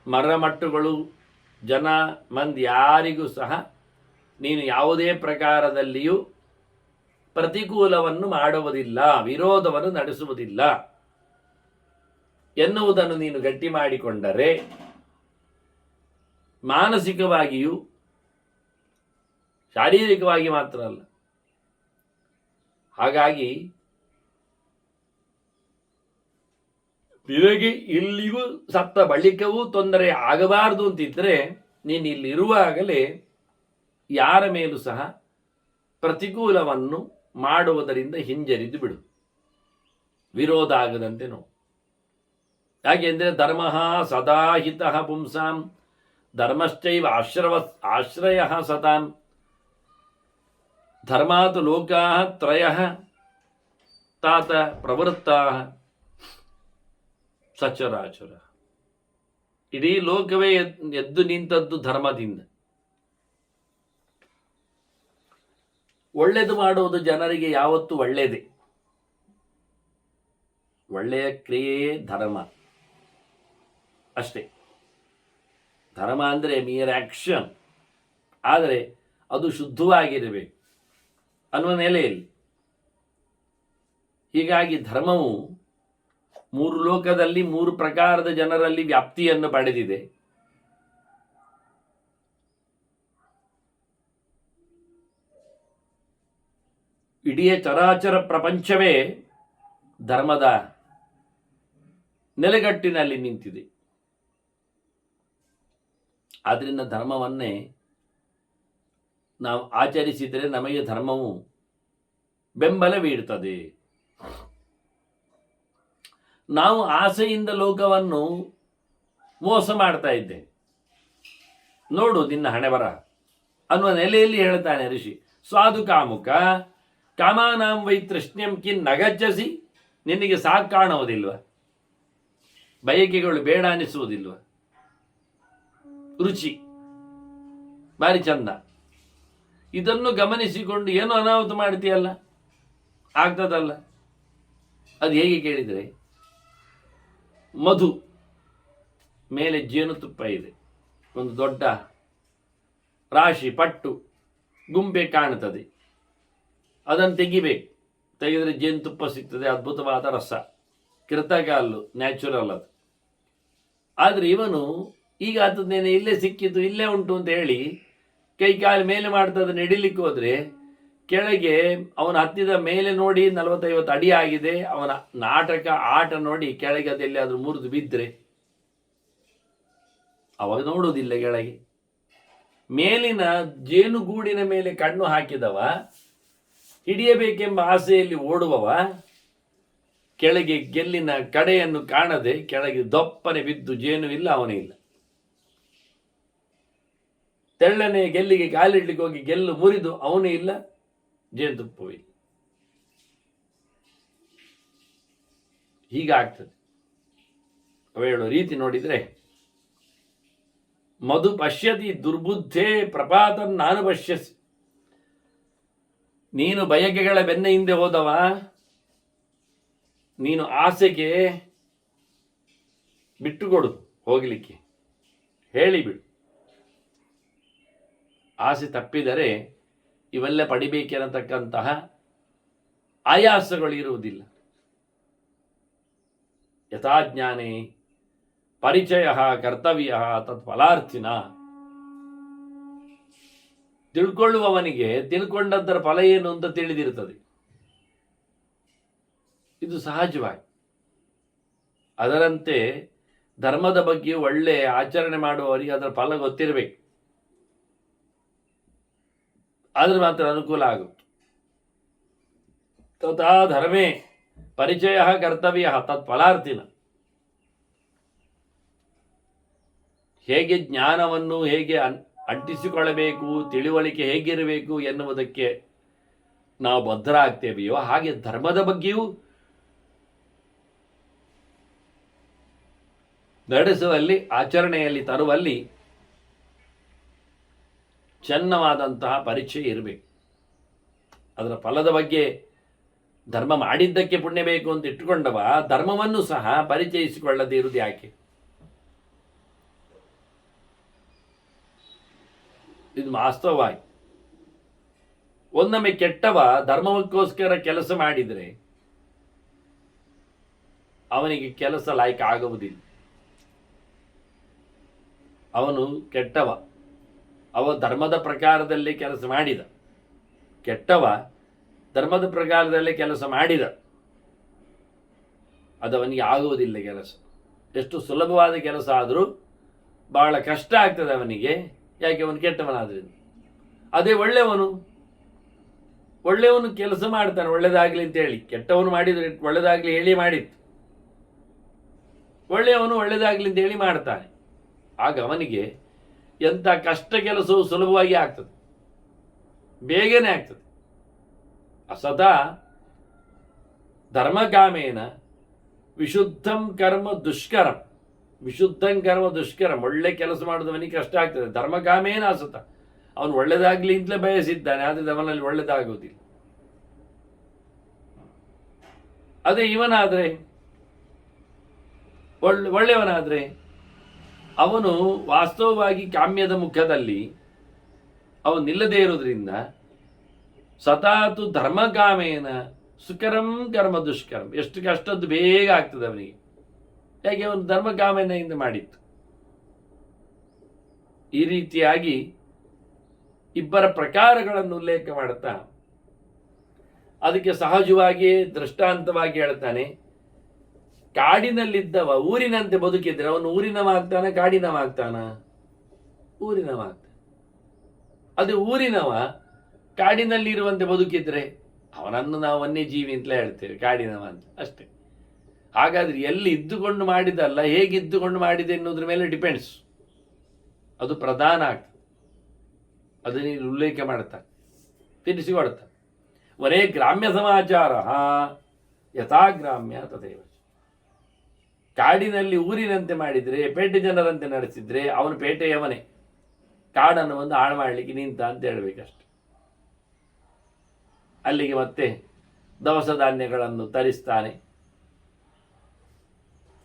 ಮರಮಟ್ಟುಗಳು, ಜನ ಮಂದಿ ಯಾರಿಗೂ ಸಹ ನೀನು ಯಾವುದೇ ಪ್ರಕಾರದಲ್ಲಿಯೂ ಪ್ರತಿಕೂಲವನ್ನು ಮಾಡುವುದಿಲ್ಲ, ವಿರೋಧವನ್ನು ನಡೆಸುವುದಿಲ್ಲ ಎನ್ನುವುದನ್ನು ನೀನು ಗಟ್ಟಿ ಮಾಡಿಕೊಂಡರೆ ಮಾನಸಿಕವಾಗಿಯೂ ಶಾರೀರಿಕವಾಗಿ ಮಾತ್ರ ಅಲ್ಲ. ಹಾಗಾಗಿ ನಿನಗೆ ಇಲ್ಲಿಗೂ ಸತ್ತ ಬಳಿಕವೂ ತೊಂದರೆ ಆಗಬಾರದು ಅಂತಿದ್ರೆ ನೀನು ಇಲ್ಲಿರುವಾಗಲೇ ಯಾರ ಮೇಲೂ ಸಹ ಪ್ರತಿಕೂಲವನ್ನು ಮಾಡುವುದರಿಂದ ಹಿಂಜರಿದು ಬಿಡು, ವಿರೋಧ ಆಗದಂತೆ ನೋಡು. ಯಾಕೆಂದರೆ ಧರ್ಮ ಸದಾಹಿತ ಪುಂಸಾಂ ಧರ್ಮಶ್ಚೈವ ಆಶ್ರಯ ಸತಾಂ ಧರ್ಮಾತ್ ಲೋಕಾ ತ್ರಯ ತಾತ ಪ್ರವೃತ್ತಾ ಸಚರಾಚರ. ಇಡೀ ಲೋಕವೇ ಎದ್ದು ನಿಂತದ್ದು ಧರ್ಮದಿಂದ. ಒಳ್ಳೆಯದು ಮಾಡುವುದು ಜನರಿಗೆ ಯಾವತ್ತೂ ಒಳ್ಳೆಯದೇ. ಒಳ್ಳೆಯ ಕ್ರಿಯೆಯೇ ಧರ್ಮ, ಅಷ್ಟೇ. ಧರ್ಮ ಅಂದರೆ ಮಿಯರ್ ಆಕ್ಷನ್, ಆದರೆ ಅದು ಶುದ್ಧವಾಗಿರಬೇಕು ಅನ್ನುವ ನೆಲೆಯಲ್ಲಿ. ಹೀಗಾಗಿ ಧರ್ಮವು 3 ಲೋಕದಲ್ಲಿ 3 ಪ್ರಕಾರದ ಜನರಲ್ಲಿ ವ್ಯಾಪ್ತಿಯನ್ನು ಪಡೆದಿದೆ. ಇಡೀ ಚರಾಚರ ಪ್ರಪಂಚವೇ ಧರ್ಮದ ನೆಲೆಗಟ್ಟಿನಲ್ಲಿ ನಿಂತಿದೆ. ಆದ್ದರಿಂದ ಧರ್ಮವನ್ನೇ ನಾವು ಆಚರಿಸಿದರೆ ನಮಗೆ ಧರ್ಮವು ಬೆಂಬಲ ಬೀಳ್ತದೆ. ನಾವು ಆಸೆಯಿಂದ ಲೋಕವನ್ನು ಮೋಸ ಮಾಡ್ತಾ ಇದ್ದೇವೆ, ನೋಡು ನಿನ್ನ ಹಣೆಬರ ಅನ್ನುವ ನೆಲೆಯಲ್ಲಿ ಹೇಳ್ತಾನೆ ಋಷಿ. ಸ್ವಾದು ಕಾಮುಕ ಕಾಮಾನಾಂ ವೈ ತೃಷ್ಣ್ಯಂ ಕಿನ್ ನಗಜ್ಜಸಿ. ನಿನಗೆ ಸಾಕು ಕಾಣುವುದಿಲ್ವ? ಬಯಕೆಗಳು ಬೇಡ ಅನಿಸುವುದಿಲ್ವ? ರುಚಿ ಭಾರಿ ಚಂದ. ಇದನ್ನು ಗಮನಿಸಿಕೊಂಡು ಏನು ಅನಾಹುತ ಮಾಡ್ತೀಯಲ್ಲ, ಆಗ್ತದಲ್ಲ. ಅದು ಹೇಗೆ ಕೇಳಿದರೆ, ಮಧು ಮೇಲೆ ಜೇನುತುಪ್ಪ ಇದೆ, ಒಂದು ದೊಡ್ಡ ರಾಶಿ ಪಟ್ಟು ಗುಂಪೆ ಕಾಣುತ್ತದೆ, ಅದನ್ನು ತೆಗಿಬೇಕು. ತೆಗೆದರೆ ಜೇನುತುಪ್ಪ ಸಿಗ್ತದೆ, ಅದ್ಭುತವಾದ ರಸ, ಕೃತಕ ಅಲ್ಲು, ನ್ಯಾಚುರಲ್ ಅದು. ಆದರೆ ಇವನು ಈಗ ಆತದ್ದೇನೆ ಇಲ್ಲೇ ಸಿಕ್ಕಿತು, ಇಲ್ಲೇ ಉಂಟು ಅಂತ ಹೇಳಿ ಕೈ ಕಾಲು ಮೇಲೆ ಮಾಡ್ತದೆ. ನಡಿಲಿಕ್ಕೆ ಹೋದರೆ ಕೆಳಗೆ ಅವನು ಹತ್ತಿದ ಮೇಲೆ ನೋಡಿ 40-50 ಅಡಿ ಆಗಿದೆ. ಅವನ ನಾಟಕ ಆಟ ನೋಡಿ ಕೆಳಗೆ ಅದೆಲ್ಲಿ ಆದರೂ ಮುರಿದು ಬಿದ್ದರೆ ಅವಾಗ ನೋಡುವುದಿಲ್ಲ ಕೆಳಗೆ. ಮೇಲಿನ ಜೇನುಗೂಡಿನ ಮೇಲೆ ಕಣ್ಣು ಹಾಕಿದವ, ಹಿಡಿಯಬೇಕೆಂಬ ಆಸೆಯಲ್ಲಿ ಓಡುವವ, ಕೆಳಗೆ ಗೆಲ್ಲಿನ ಕಡೆಯನ್ನು ಕಾಣದೆ ಕೆಳಗೆ ದೊಪ್ಪನೆ ಬಿದ್ದು ಜೇನು ಇಲ್ಲ, ಅವನೇ ಇಲ್ಲ. ತೆಳ್ಳನೆ ಗೆಲ್ಲಿಗೆ ಕಾಲಿಡ್ಲಿಕ್ಕೆ ಹೋಗಿ ಗೆಲ್ಲು ಮುರಿದು ಅವನೇ ಇಲ್ಲ, ಜೇನುತುಪ್ಪವೇ ಇಲ್ಲ. ಹೀಗಾಗ್ತದೆ. ಹೇಳೋ ರೀತಿ ನೋಡಿದ್ರೆ, ಮಧು ಪಶ್ಯತಿ ದುರ್ಬುದ್ಧೇ ಪ್ರಪಾತನ್ ನಾನು ಪಶ್ಯಸಿ. ನೀನು ಬಯಕೆಗಳ ಬೆನ್ನ ಹಿಂದೆ ಹೋದವ, ನೀನು ಆಸೆಗೆ ಬಿಟ್ಟುಕೊಡು, ಹೋಗಲಿಕ್ಕೆ ಹೇಳಿಬಿಡು. ಆಸೆ ತಪ್ಪಿದರೆ ಇವೆಲ್ಲ ಪಡಿಬೇಕೆನ್ನತಕ್ಕಂತಹ ಆಯಾಸಗಳು ಇರುವುದಿಲ್ಲ. ಯಥಾಜ್ಞಾನೇ ಪರಿಚಯ ಕರ್ತವ್ಯ ತತ್ ಫಲಾರ್ಥಿನ. ತಿಳ್ಕೊಳ್ಳುವವನಿಗೆ ತಿಳ್ಕೊಂಡದ್ದರ ಫಲ ಏನು ಅಂತ ತಿಳಿದಿರುತ್ತದೆ. ಇದು ಸಹಜವಾಗಿ. ಅದರಂತೆ ಧರ್ಮದ ಬಗ್ಗೆ ಒಳ್ಳೆ ಆಚರಣೆ ಮಾಡುವವರಿಗೆ ಅದರ ಫಲ ಗೊತ್ತಿರಬೇಕು, ಆದ್ರೆ ಮಾತ್ರ ಅನುಕೂಲ ಆಗುತ್ತೆ. ತಥಾ ಧರ್ಮೇ ಪರಿಚಯ ಕರ್ತವ್ಯ ತತ್ ಫಲಾರ್ಥಿನ. ಹೇಗೆ ಜ್ಞಾನವನ್ನು ಹೇಗೆ ಅಂಟಿಸಿಕೊಳ್ಳಬೇಕು, ತಿಳುವಳಿಕೆ ಹೇಗಿರಬೇಕು ಎನ್ನುವುದಕ್ಕೆ ನಾವು ಬದ್ಧರಾಗ್ತೇವೆಯೋ ಹಾಗೆ ಧರ್ಮದ ಬಗ್ಗೆಯೂ ನಡೆಸುವಲ್ಲಿ, ಆಚರಣೆಯಲ್ಲಿ ತರುವಲ್ಲಿ ಚೆನ್ನವಾದಂತಹ ಪರಿಚಯ ಇರಬೇಕು. ಅದರ ಫಲದ ಬಗ್ಗೆ ಧರ್ಮ ಮಾಡಿದ್ದಕ್ಕೆ ಪುಣ್ಯ ಬೇಕು ಅಂತ ಇಟ್ಟುಕೊಂಡವ ಧರ್ಮವನ್ನು ಸಹ ಪರಿಚಯಿಸಿಕೊಳ್ಳದೇ ಇರುವುದು ಯಾಕೆ? ಇದು ವಾಸ್ತವವಾಗಿ. ಒಂದೊಮ್ಮೆ ಕೆಟ್ಟವ ಧರ್ಮಕ್ಕೋಸ್ಕರ ಕೆಲಸ ಮಾಡಿದರೆ ಅವನಿಗೆ ಕೆಲಸ ಲಾಯ್ಕ ಆಗುವುದಿಲ್ಲ. ಅವನು ಕೆಟ್ಟವ, ಅವ ಧರ್ಮದ ಪ್ರಕಾರದಲ್ಲಿ ಕೆಲಸ ಮಾಡಿದ, ಕೆಟ್ಟವ ಧರ್ಮದ ಪ್ರಕಾರದಲ್ಲಿ ಕೆಲಸ ಮಾಡಿದ, ಅದು ಅವನಿಗೆ ಆಗುವುದಿಲ್ಲ ಕೆಲಸ. ಎಷ್ಟು ಸುಲಭವಾದ ಕೆಲಸ ಆದರೂ ಬಹಳ ಕಷ್ಟ ಆಗ್ತದೆ ಅವನಿಗೆ. ಯಾಕೆ? ಅವನು ಕೆಟ್ಟವನಾದ್ರಿಂದ. ಅದೇ ಒಳ್ಳೆಯವನು ಕೆಲಸ ಮಾಡ್ತಾನೆ ಒಳ್ಳೇದಾಗ್ಲಿ ಅಂತ ಹೇಳಿ. ಕೆಟ್ಟವನು ಮಾಡಿದ್ರೆ ಒಳ್ಳೇದಾಗ್ಲಿ ಹೇಳಿ ಮಾಡಿತ್ತು, ಒಳ್ಳೆಯವನು ಒಳ್ಳೇದಾಗ್ಲಿ ಅಂತ ಹೇಳಿ ಮಾಡ್ತಾನೆ. ಆಗ ಅವನಿಗೆ ಎಂಥ ಕಷ್ಟ ಕೆಲಸವು ಸುಲಭವಾಗಿ ಆಗ್ತದೆ, ಬೇಗನೆ ಆಗ್ತದೆ. ಅಸದಾ ಧರ್ಮಕಾಮೇನ ವಿಶುದ್ಧಂ ಕರ್ಮ ದುಷ್ಕರಂ. ವಿಶುದ್ಧಂ ಕರ್ಮ ದುಷ್ಕರಂ. ಒಳ್ಳೆ ಕೆಲಸ ಮಾಡಿದವನಿಗೆ ಕಷ್ಟ ಆಗ್ತದೆ. ಧರ್ಮಕಾಮೇನ ಅಸತ. ಅವನು ಒಳ್ಳೆದಾಗ್ಲಿ ಅಂತಲೇ ಬಯಸಿದ್ದಾನೆ, ಆದರೆ ಅವನಲ್ಲಿ ಒಳ್ಳೆದಾಗುವುದಿಲ್ಲ. ಅದೇ ಇವನಾದ್ರೆ, ಒಳ್ಳೆಯವನಾದ್ರೆ ಅವನು ವಾಸ್ತವವಾಗಿ ಕಾಮ್ಯದ ಮುಖದಲ್ಲಿ ಅವನು ನಿಲ್ಲದೇ ಇರೋದ್ರಿಂದ ಸತಾತು ಧರ್ಮಕಾಮೇನ ಸುಕರಂ ಕರ್ಮ ದುಷ್ಕರಂ. ಎಷ್ಟು ಕಷ್ಟದ್ದು ಬೇಗ ಆಗ್ತದೆ ಅವನಿಗೆ. ಯಾಕೆ? ಅವನು ಧರ್ಮಕಾಮನೆಯಿಂದ ಮಾಡಿತ್ತು. ಈ ರೀತಿಯಾಗಿ ಇಬ್ಬರ ಪ್ರಕಾರಗಳನ್ನು ಉಲ್ಲೇಖ ಮಾಡುತ್ತಾ ಅದಕ್ಕೆ ಸಹಜವಾಗಿ ದೃಷ್ಟಾಂತವಾಗಿ ಹೇಳ್ತಾನೆ, ಕಾಡಿನಲ್ಲಿದ್ದವ ಊರಿನಂತೆ ಬದುಕಿದ್ರೆ ಅವನು ಊರಿನವಾಗ್ತಾನ ಕಾಡಿನವಾಗ್ತಾನ? ಊರಿನವಾಗ್ತಾನೆ. ಅದು ಊರಿನವ ಕಾಡಿನಲ್ಲಿರುವಂತೆ ಬದುಕಿದ್ರೆ ಅವನನ್ನು ನಾವು ವನ್ಯಜೀವಿ ಅಂತಲೇ ಹೇಳ್ತೇವೆ, ಕಾಡಿನವ ಅಂತ ಅಷ್ಟೇ. ಹಾಗಾದ್ರೆ ಎಲ್ಲಿ ಇದ್ದುಕೊಂಡು ಮಾಡಿದಲ್ಲ, ಹೇಗಿದ್ದುಕೊಂಡು ಮಾಡಿದೆ ಎನ್ನುವುದ್ರ ಮೇಲೆ ಡಿಪೆಂಡ್ಸ್. ಅದು ಪ್ರಧಾನ ಆಗ್ತದೆ. ಅದನ್ನು ಉಲ್ಲೇಖ ಮಾಡ್ತಾರೆ, ತಿಳಿಸಿಕೊಡ್ತಾರೆ. ವರೇ ಗ್ರಾಮ್ಯ ಸಮಾಚಾರ ಯಥಾ ಗ್ರಾಮ್ಯ ತಥೈವ. ಕಾಡಿನಲ್ಲಿ ಊರಿನಂತೆ ಮಾಡಿದರೆ, ಪೇಟೆ ಜನರಂತೆ ನಡೆಸಿದ್ರೆ ಅವನು ಪೇಟೆಯವನೇ, ಕಾಡನ್ನು ಒಂದು ಹಾಳು ಮಾಡಲಿಕ್ಕೆ ನಿಂತ ಅಂತ ಹೇಳಬೇಕಷ್ಟೆ. ಅಲ್ಲಿಗೆ ಮತ್ತೆ ದವಸ ಧಾನ್ಯಗಳನ್ನು ತರಿಸ್ತಾನೆ,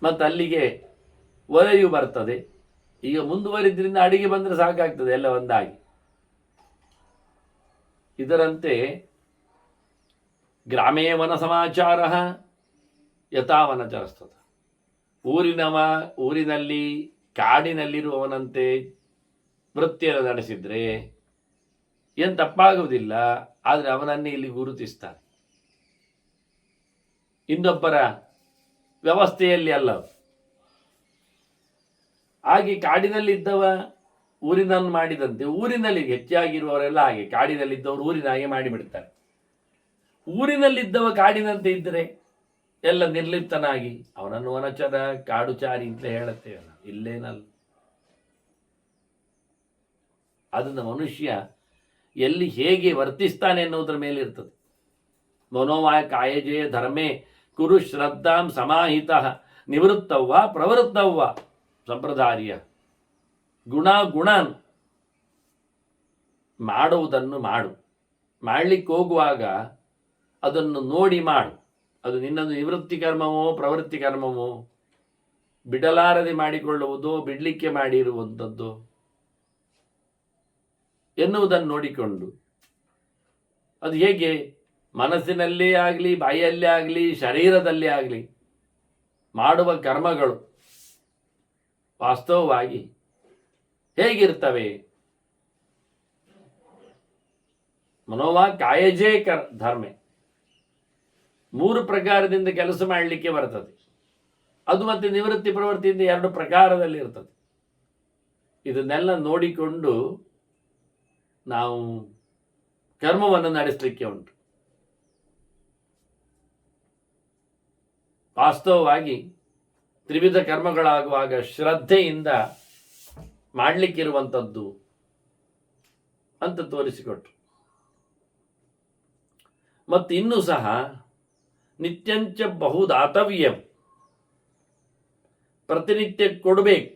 ಮತ್ತು ಅಲ್ಲಿಗೆ ಒಲೆಯು ಬರ್ತದೆ. ಈಗ ಮುಂದುವರಿದ್ರಿಂದ ಅಡಿಗೆ ಬಂದರೆ ಸಾಕಾಗ್ತದೆ ಎಲ್ಲ ಒಂದಾಗಿ. ಇದರಂತೆ ಗ್ರಾಮೇ ವನ ಸಮಾಚಾರ ಯಥಾ ವನಚರಸ್ತದ. ಊರಿನಲ್ಲಿ ಕಾಡಿನಲ್ಲಿರುವವನಂತೆ ವೃತ್ತಿಯನ್ನು ನಡೆಸಿದ್ರೆ ಏನು ತಪ್ಪಾಗುವುದಿಲ್ಲ, ಆದರೆ ಅವನನ್ನೇ ಇಲ್ಲಿ ಗುರುತಿಸ್ತಾನೆ. ಇನ್ನೊಬ್ಬರ ವ್ಯವಸ್ಥೆಯಲ್ಲಿ ಅಲ್ಲ. ಹಾಗೆ ಕಾಡಿನಲ್ಲಿದ್ದವ ಊರಿನನ್ನು ಮಾಡಿದಂತೆ ಊರಿನಲ್ಲಿ ಹೆಚ್ಚಾಗಿರುವವರೆಲ್ಲ ಹಾಗೆ ಕಾಡಿನಲ್ಲಿದ್ದವರು ಊರಿನ ಹಾಗೆ ಮಾಡಿಬಿಡ್ತಾರೆ. ಊರಿನಲ್ಲಿದ್ದವ ಕಾಡಿನಂತೆ ಇದ್ದರೆ ಎಲ್ಲ ನಿರ್ಲಿಪ್ತನಾಗಿ ಅವನನ್ನು ವನಚರ ಕಾಡುಚಾರಿ ಅಂತ ಹೇಳುತ್ತೇವಲ್ಲ, ಇಲ್ಲೇನಲ್ಲ. ಅದನ್ನು ಮನುಷ್ಯ ಎಲ್ಲಿ ಹೇಗೆ ವರ್ತಿಸ್ತಾನೆ ಎನ್ನುವುದರ ಮೇಲೆ ಇರ್ತದೆ. ಮನೋವಾಯ ಕಾಯಜೇ ಧರ್ಮೇ ಕುರು ಶ್ರದ್ಧಾಂ ಸಮಾಹಿತ ನಿವೃತ್ತವ್ವ ಪ್ರವೃತ್ತವ್ವ ಸಂಪ್ರದಾಯ. ಗುಣಾನ್ ಮಾಡುವುದನ್ನು ಮಾಡು, ಮಾಡಲಿಕ್ಕೆ ಹೋಗುವಾಗ ಅದನ್ನು ನೋಡಿ ಮಾಡು. ಅದು ನಿನ್ನದು ನಿವೃತ್ತಿ ಕರ್ಮವೋ ಪ್ರವೃತ್ತಿ ಕರ್ಮವೋ, ಬಿಡಲಾರದೆ ಮಾಡಿಕೊಳ್ಳುವುದೋ ಬಿಡಲಿಕ್ಕೆ ಮಾಡಿರುವಂಥದ್ದು ಎನ್ನುವುದನ್ನು ನೋಡಿಕೊಂಡು, ಅದು ಹೇಗೆ ಮನಸ್ಸಿನಲ್ಲೇ ಆಗಲಿ ಬಾಯಲ್ಲೇ ಆಗಲಿ ಶರೀರದಲ್ಲೇ ಆಗಲಿ ಮಾಡುವ ಕರ್ಮಗಳು ವಾಸ್ತವವಾಗಿ ಹೇಗಿರ್ತವೆ? ಮನೋವಾ ಕಾಯಜೇ ಧರ್ಮೆ, 3 ಪ್ರಕಾರದಿಂದ ಕೆಲಸ ಮಾಡಲಿಕ್ಕೆ ಬರ್ತದೆ. ಅದು ಮತ್ತೆ ನಿವೃತ್ತಿ ಪ್ರವೃತ್ತಿಯಿಂದ 2 ಪ್ರಕಾರದಲ್ಲಿ ಇರ್ತದೆ. ಇದನ್ನೆಲ್ಲ ನೋಡಿಕೊಂಡು ನಾವು ಕರ್ಮವನ್ನು ನಡೆಸಲಿಕ್ಕೆ ಉಂಟು. ವಾಸ್ತವವಾಗಿ ತ್ರಿವಿಧ ಕರ್ಮಗಳಾಗುವಾಗ ಶ್ರದ್ಧೆಯಿಂದ ಮಾಡಲಿಕ್ಕಿರುವಂಥದ್ದು ಅಂತ ತೋರಿಸಿಕೊಟ್ರು. ಮತ್ತು ಇನ್ನೂ ಸಹ ನಿತ್ಯಂಚ ಬಹುದಾತವ್ಯಂ, ಪ್ರತಿನಿತ್ಯ ಕೊಡಬೇಕು,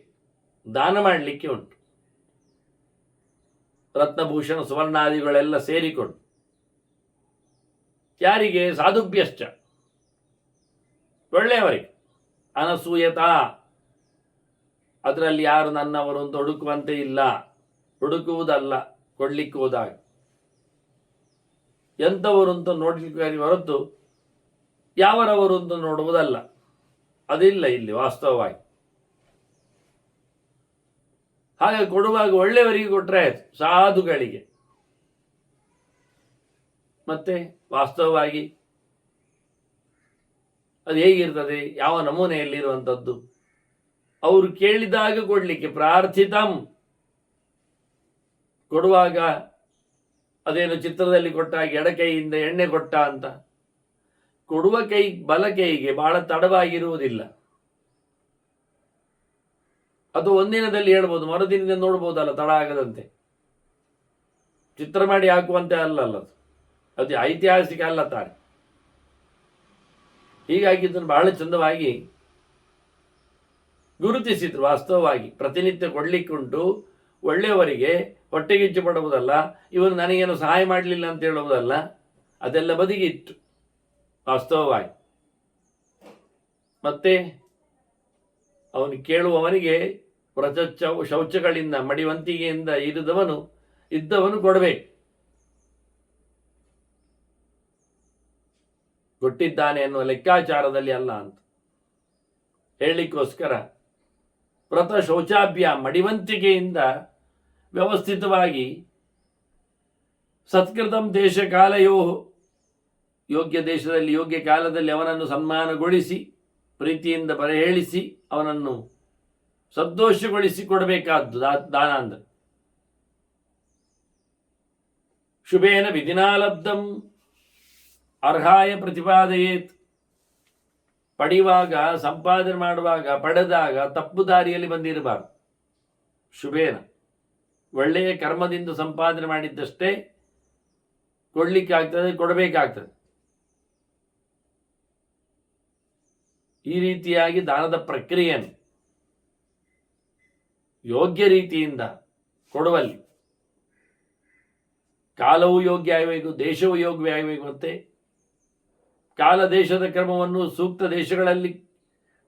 ದಾನ ಮಾಡಲಿಕ್ಕೆ ಉಂಟು. ರತ್ನಭೂಷಣ ಸುವರ್ಣಾದಿಗಳೆಲ್ಲ ಸೇರಿಕೊಂಡು ಯಾರಿಗೆ? ಸಾಧುಭ್ಯಶ್ಚ, ಒಳ್ಳೆಯವರಿಗೆ. ಅನಸೂಯತಾ, ಅದರಲ್ಲಿ ಯಾರು ನನ್ನವರು ಅಂತ ಹುಡುಕುವಂತೆ ಇಲ್ಲ, ಹುಡುಕುವುದಲ್ಲ, ಕೊಡ್ಲಿಕ್ಕೆ ಹೋದಾಗ ಎಂಥವರು ಅಂತ ನೋಡ್ಲಿಕ್ಕೆ ಹೊರತು ಯಾವರವರು ಅಂತ ನೋಡುವುದಲ್ಲ, ಅದಿಲ್ಲ ಇಲ್ಲಿ ವಾಸ್ತವವಾಗಿ. ಹಾಗೆ ಕೊಡುವಾಗ ಒಳ್ಳೆಯವರಿಗೆ ಕೊಟ್ಟರೆ ಆಯ್ತು, ಸಾಧುಗಳಿಗೆ. ಮತ್ತೆ ವಾಸ್ತವವಾಗಿ ಅದು ಹೇಗಿರ್ತದೆ, ಯಾವ ನಮೂನೆಯಲ್ಲಿರುವಂಥದ್ದು? ಅವರು ಕೇಳಿದಾಗ ಕೊಡಲಿಕ್ಕೆ, ಪ್ರಾರ್ಥಿತಂ, ಕೊಡುವಾಗ ಅದೇನು ಚಿತ್ರದಲ್ಲಿ ಕೊಟ್ಟಾಗ ಎಡಕೈಯಿಂದ ಎಣ್ಣೆ ಕೊಟ್ಟ ಅಂತ, ಕೊಡುವ ಕೈ ಬಲ ಕೈಗೆ ಬಹಳ ತಡವಾಗಿರುವುದಿಲ್ಲ. ಅದು ಒಂದಿನದಲ್ಲಿ ಹೇಳ್ಬೋದು, ಮರುದಿನದಿಂದ ನೋಡ್ಬೋದಲ್ಲ, ತಡ ಆಗದಂತೆ. ಚಿತ್ರ ಮಾಡಿ ಹಾಕುವಂತೆ ಅಲ್ಲಲ್ಲ, ಅದು ಐತಿಹಾಸಿಕ ಅಲ್ಲ ತಾನೆ. ಹೀಗಾಗಿ ಇದನ್ನು ಬಹಳ ಚಂದವಾಗಿ ಗುರುತಿಸಿದ್ರು. ವಾಸ್ತವವಾಗಿ ಪ್ರತಿನಿತ್ಯ ಕೊಡ್ಲಿಕ್ಕುಂಟು, ಒಳ್ಳೆಯವರಿಗೆ ಹೊಟ್ಟೆಗಿಚ್ಚು ಪಡುವುದಲ್ಲ, ಇವನು ನನಗೇನು ಸಹಾಯ ಮಾಡಲಿಲ್ಲ ಅಂತ ಹೇಳುವುದಲ್ಲ, ಅದೆಲ್ಲ ಬದಿಗಿತ್ತು ವಾಸ್ತವವಾಗಿ. ಮತ್ತೆ ಅವನು ಕೇಳುವವನಿಗೆ ಶೌಚಗಳಿಂದ ಮಡಿವಂತಿಗೆಯಿಂದ ಇದ್ದವನು ಕೊಡಬೇಕು. ಕೊಟ್ಟಿದ್ದಾನೆ ಅನ್ನುವ ಲೆಕ್ಕಾಚಾರದಲ್ಲಿ ಅಲ್ಲ ಅಂತ ಹೇಳಲಿಕ್ಕೋಸ್ಕರ ವ್ರತ ಶೌಚಾಭ್ಯ ಮಡಿವಂತಿಕೆಯಿಂದ ವ್ಯವಸ್ಥಿತವಾಗಿ ಸತ್ಕೃತಂ ದೇಶ ಕಾಲಯೋ ಯೋಗ್ಯ ದೇಶದಲ್ಲಿ ಯೋಗ್ಯ ಕಾಲದಲ್ಲಿ ಅವನನ್ನು ಸನ್ಮಾನಗೊಳಿಸಿ ಪ್ರೀತಿಯಿಂದ ಬರಹೇಳಿಸಿ ಅವನನ್ನು ಸಂತೋಷಗೊಳಿಸಿ ಕೊಡಬೇಕಾದ್ದು ದಾನ ಅಂದರೆ. ಶುಭೇನ ವಿಧಿನಾಲಬ್ಧಂ ಅರ್ಹಾಯ ಪ್ರತಿಪಾದಯೇತ್. ಪಡೆಯುವಾಗ, ಸಂಪಾದನೆ ಮಾಡುವಾಗ, ಪಡೆದಾಗ ತಪ್ಪು ದಾರಿಯಲ್ಲಿ ಬಂದಿರಬಾರ್ದು. ಶುಭೇನ, ಒಳ್ಳೆಯ ಕರ್ಮದಿಂದ ಸಂಪಾದನೆ ಮಾಡಿದ್ದಷ್ಟೇ ಕೊಡಲಿಕ್ಕಾಗ್ತದೆ, ಕೊಡಬೇಕಾಗ್ತದೆ. ಈ ರೀತಿಯಾಗಿ ದಾನದ ಪ್ರಕ್ರಿಯೆಯನ್ನು ಯೋಗ್ಯ ರೀತಿಯಿಂದ ಕೊಡುವಲ್ಲಿ ಕಾಲವೂ ಯೋಗ್ಯ ಆಗಬೇಕು, ದೇಶವೂ ಯೋಗ್ಯ ಆಗಬೇಕು. ಮತ್ತೆ ಕಾಲ ದೇಶದ ಕ್ರಮವನ್ನು ಸೂಕ್ತ ದೇಶಗಳಲ್ಲಿ,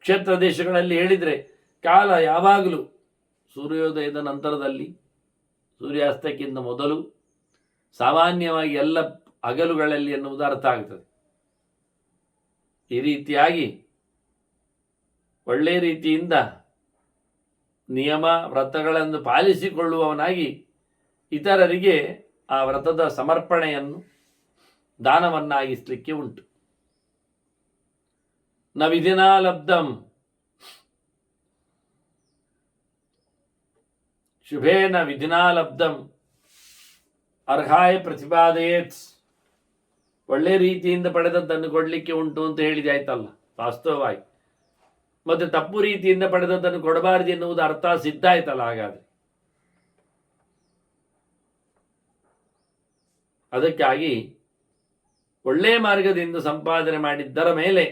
ಕ್ಷೇತ್ರ ದೇಶಗಳಲ್ಲಿ ಹೇಳಿದರೆ ಕಾಲ ಯಾವಾಗಲೂ ಸೂರ್ಯೋದಯದ ನಂತರದಲ್ಲಿ, ಸೂರ್ಯಾಸ್ತಕ್ಕಿಂತ ಮೊದಲು, ಸಾಮಾನ್ಯವಾಗಿ ಎಲ್ಲ ಹಗಲುಗಳಲ್ಲಿ ಎನ್ನುವುದು ಅರ್ಥ ಆಗ್ತದೆ. ಈ ರೀತಿಯಾಗಿ ಒಳ್ಳೆಯ ರೀತಿಯಿಂದ ನಿಯಮ ವ್ರತಗಳನ್ನು ಪಾಲಿಸಿಕೊಳ್ಳುವವನಾಗಿ ಇತರರಿಗೆ ಆ ವ್ರತದ ಸಮರ್ಪಣೆಯನ್ನು ದಾನವನ್ನಾಗಿಸಲಿಕ್ಕೆ ಉಂಟು. ನ ವಿಧಿನಾ ಲಬ್ಧಂ ಶುಭೇನ ವಿಧಿನಾ ಲಬ್ಧಂ ಅರ್ಹಾಯ ಪ್ರತಿಪಾದಯೇತ್. ಒಳ್ಳೆ ರೀತಿಯಿಂದ ಪಡೆದದ್ದನ್ನು ಕೊಡಲಿಕ್ಕೆ ಉಂಟು ಅಂತ ಹೇಳಿದೆ ಆಯ್ತಲ್ಲ, ವಾಸ್ತವವಾಗಿ. ಮತ್ತೆ ತಪ್ಪು ರೀತಿಯಿಂದ ಪಡೆದದ್ದನ್ನು ಕೊಡಬಾರದು ಎನ್ನುವುದು ಅರ್ಥ ಸಿದ್ಧ ಆಯ್ತಲ್ಲ. ಹಾಗಾದ್ರೆ ಅದಕ್ಕಾಗಿ ಒಳ್ಳೆಯ ಮಾರ್ಗದಿಂದ ಸಂಪಾದನೆ ಮಾಡಿದ್ದರ ಮೇಲೆ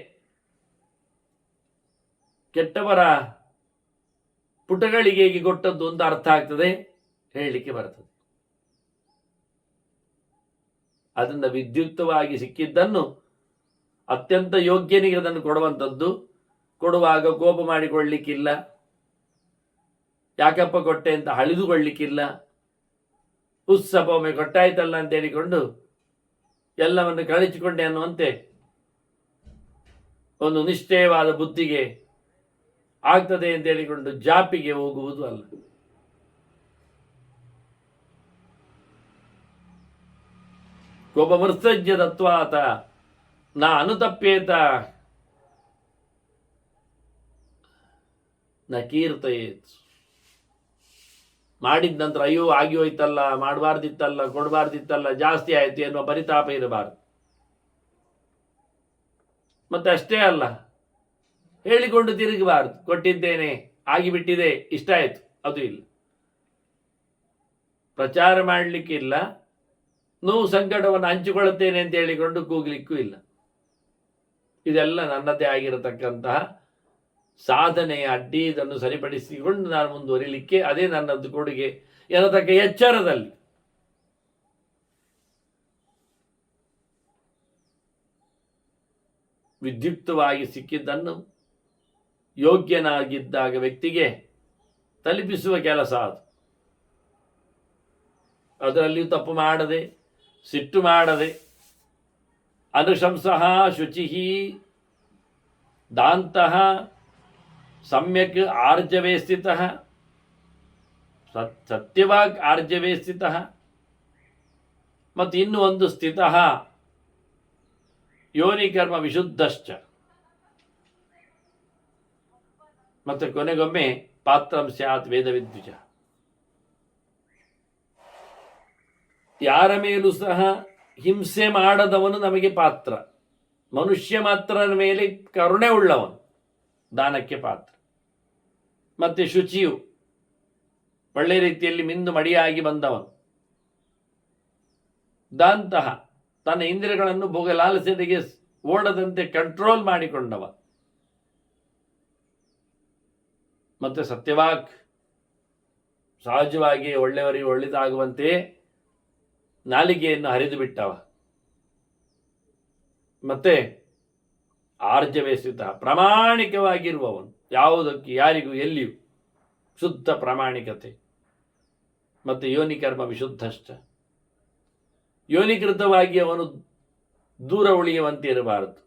ಕೆಟ್ಟವರ ಪುಟಗಳಿಗೆ ಕೊಟ್ಟದ್ದು ಅಂತ ಅರ್ಥ ಆಗ್ತದೆ, ಹೇಳಲಿಕ್ಕೆ ಬರ್ತದೆ. ಅದರಿಂದ ವಿದ್ಯುಕ್ತವಾಗಿ ಸಿಕ್ಕಿದ್ದನ್ನು ಅತ್ಯಂತ ಯೋಗ್ಯನಿಗೆ ಅದನ್ನು ಕೊಡುವಂಥದ್ದು. ಕೊಡುವಾಗ ಕೋಪ ಮಾಡಿಕೊಳ್ಳಲಿಕ್ಕಿಲ್ಲ, ಯಾಕಪ್ಪ ಕೊಟ್ಟೆ ಅಂತ ಹಳಿದುಕೊಳ್ಳಲಿಕ್ಕಿಲ್ಲ. ಉತ್ಸವ ಒಮ್ಮೆ ಕೊಟ್ಟಾಯ್ತಲ್ಲ ಅಂತ ಹೇಳಿಕೊಂಡು ಎಲ್ಲವನ್ನು ಕಳಿಸಿಕೊಂಡೆ ಅನ್ನುವಂತೆ ಒಂದು ನಿಶ್ಚಯವಾದ ಬುದ್ಧಿಗೆ ಆಗ್ತದೆ ಅಂತ ಹೇಳಿಕೊಂಡು ಜಾಪಿಗೆ ಹೋಗುವುದು ಅಲ್ಲ. ಕೋಪ ಮೃತ್ಸಜ್ಯ ತತ್ವಾತ ನ ಅನುತಪ್ಪೇತ ನ ಕೀರ್ತಯೇತ್. ಮಾಡಿದ ನಂತರ ಅಯ್ಯೋ ಆಗಿ ಹೋಯ್ತಲ್ಲ, ಮಾಡಬಾರ್ದಿತ್ತಲ್ಲ, ಕೊಡಬಾರ್ದಿತ್ತಲ್ಲ, ಜಾಸ್ತಿ ಆಯಿತು ಎನ್ನುವ ಪರಿತಾಪ ಇರಬಾರದು. ಮತ್ತೆ ಅಷ್ಟೇ ಅಲ್ಲ, ಹೇಳಿಕೊಂಡು ತಿರುಗಬಾರದು. ಕೊಟ್ಟಿದ್ದೇನೆ, ಆಗಿಬಿಟ್ಟಿದೆ, ಇಷ್ಟ ಆಯಿತು, ಅದು ಇಲ್ಲ. ಪ್ರಚಾರ ಮಾಡಲಿಕ್ಕಿಲ್ಲ, ನೋವು ಸಂಕಟವನ್ನು ಹಂಚಿಕೊಳ್ಳುತ್ತೇನೆ ಅಂತ ಹೇಳಿಕೊಂಡು ಕೂಗ್ಲಿಕ್ಕೂ ಇಲ್ಲ. ಇದೆಲ್ಲ ನನ್ನದೇ ಆಗಿರತಕ್ಕಂತಹ ಸಾಧನೆಯ ಅಡ್ಡಿ. ಇದನ್ನು ಸರಿಪಡಿಸಿಕೊಂಡು ನಾನು ಮುಂದುವರಿಲಿಕ್ಕೆ ಅದೇ ನನ್ನದು ಕೊಡುಗೆ ಎನ್ನತಕ್ಕ ಎಚ್ಚರದಲ್ಲಿ ವಿದ್ಯುಕ್ತವಾಗಿ ಸಿಕ್ಕಿದ್ದನ್ನು ಯೋಗ್ಯನಾಗಿದ್ದಾಗ ವ್ಯಕ್ತಿಗೆ ತಲುಪಿಸುವ ಕೆಲಸ ಅದು. ಅದರಲ್ಲಿಯೂ ತಪ್ಪು ಮಾಡದೆ, ಸಿಟ್ಟು ಮಾಡದೆ, ಅನುಶಂಸಃ ಶುಚಿಹಿ ದಾಂತಃ ಸಮ್ಯಕ್ ಆರ್ಜವೇ ಸ್ಥಿತಃ, ಸತ್ಯವಾಗಿ ಆರ್ಜವೇ ಸ್ಥಿತಃ. ಮತ್ತು ಇನ್ನು ಒಂದು ಸ್ಥಿತಃ ಯೋನಿಕರ್ಮ ವಿಶುದ್ಧಶ್ಚ. ಮತ್ತು ಕೊನೆಗೊಮ್ಮೆ ಪಾತ್ರಂ ಸ್ಯಾತ್ ವೇದವಿದ್ವಿಜ. ಯಾರ ಮೇಲೂ ಸಹ ಹಿಂಸೆ ಮಾಡದವನು ನಮಗೆ ಪಾತ್ರ. ಮನುಷ್ಯ ಮಾತ್ರನ ಮೇಲೆ ಕರುಣೆ ಉಳ್ಳವನು ದಾನಕ್ಕೆ ಪಾತ್ರ. ಮತ್ತೆ ಶುಚಿಯು ಒಳ್ಳೆ ರೀತಿಯಲ್ಲಿ ಮಿಂದು ಮಡಿಯಾಗಿ ಬಂದವನು. ದಾಂತಹ ತನ್ನ ಇಂದ್ರಿಯಗಳನ್ನು ಭೋಗಲಾಲಸೆಗೆ ಓಡದಂತೆ ಕಂಟ್ರೋಲ್ ಮಾಡಿಕೊಂಡವ. ಮತ್ತೆ ಸತ್ಯವಾಕ್, ಸಹಜವಾಗಿ ಒಳ್ಳೆಯವರಿಗೆ ಒಳ್ಳೆಯದಾಗುವಂತೆಯೇ ನಾಲಿಗೆಯನ್ನು ಹರಿದು ಬಿಟ್ಟವ. ಮತ್ತೆ ಆರ್ಜವೇಸಿತ, ಪ್ರಾಮಾಣಿಕವಾಗಿರುವವನು. ಯಾವುದಕ್ಕೆ, ಯಾರಿಗೂ, ಎಲ್ಲಿಯೂ ಶುದ್ಧ ಪ್ರಾಮಾಣಿಕತೆ. ಮತ್ತು ಯೋನಿಕರ್ಮ ವಿಶುದ್ಧಶ್ಚ, ಯೋನಿಕೃತವಾಗಿ ಅವನು ದೂರ ಉಳಿಯುವಂತೆ ಇರಬಾರದು.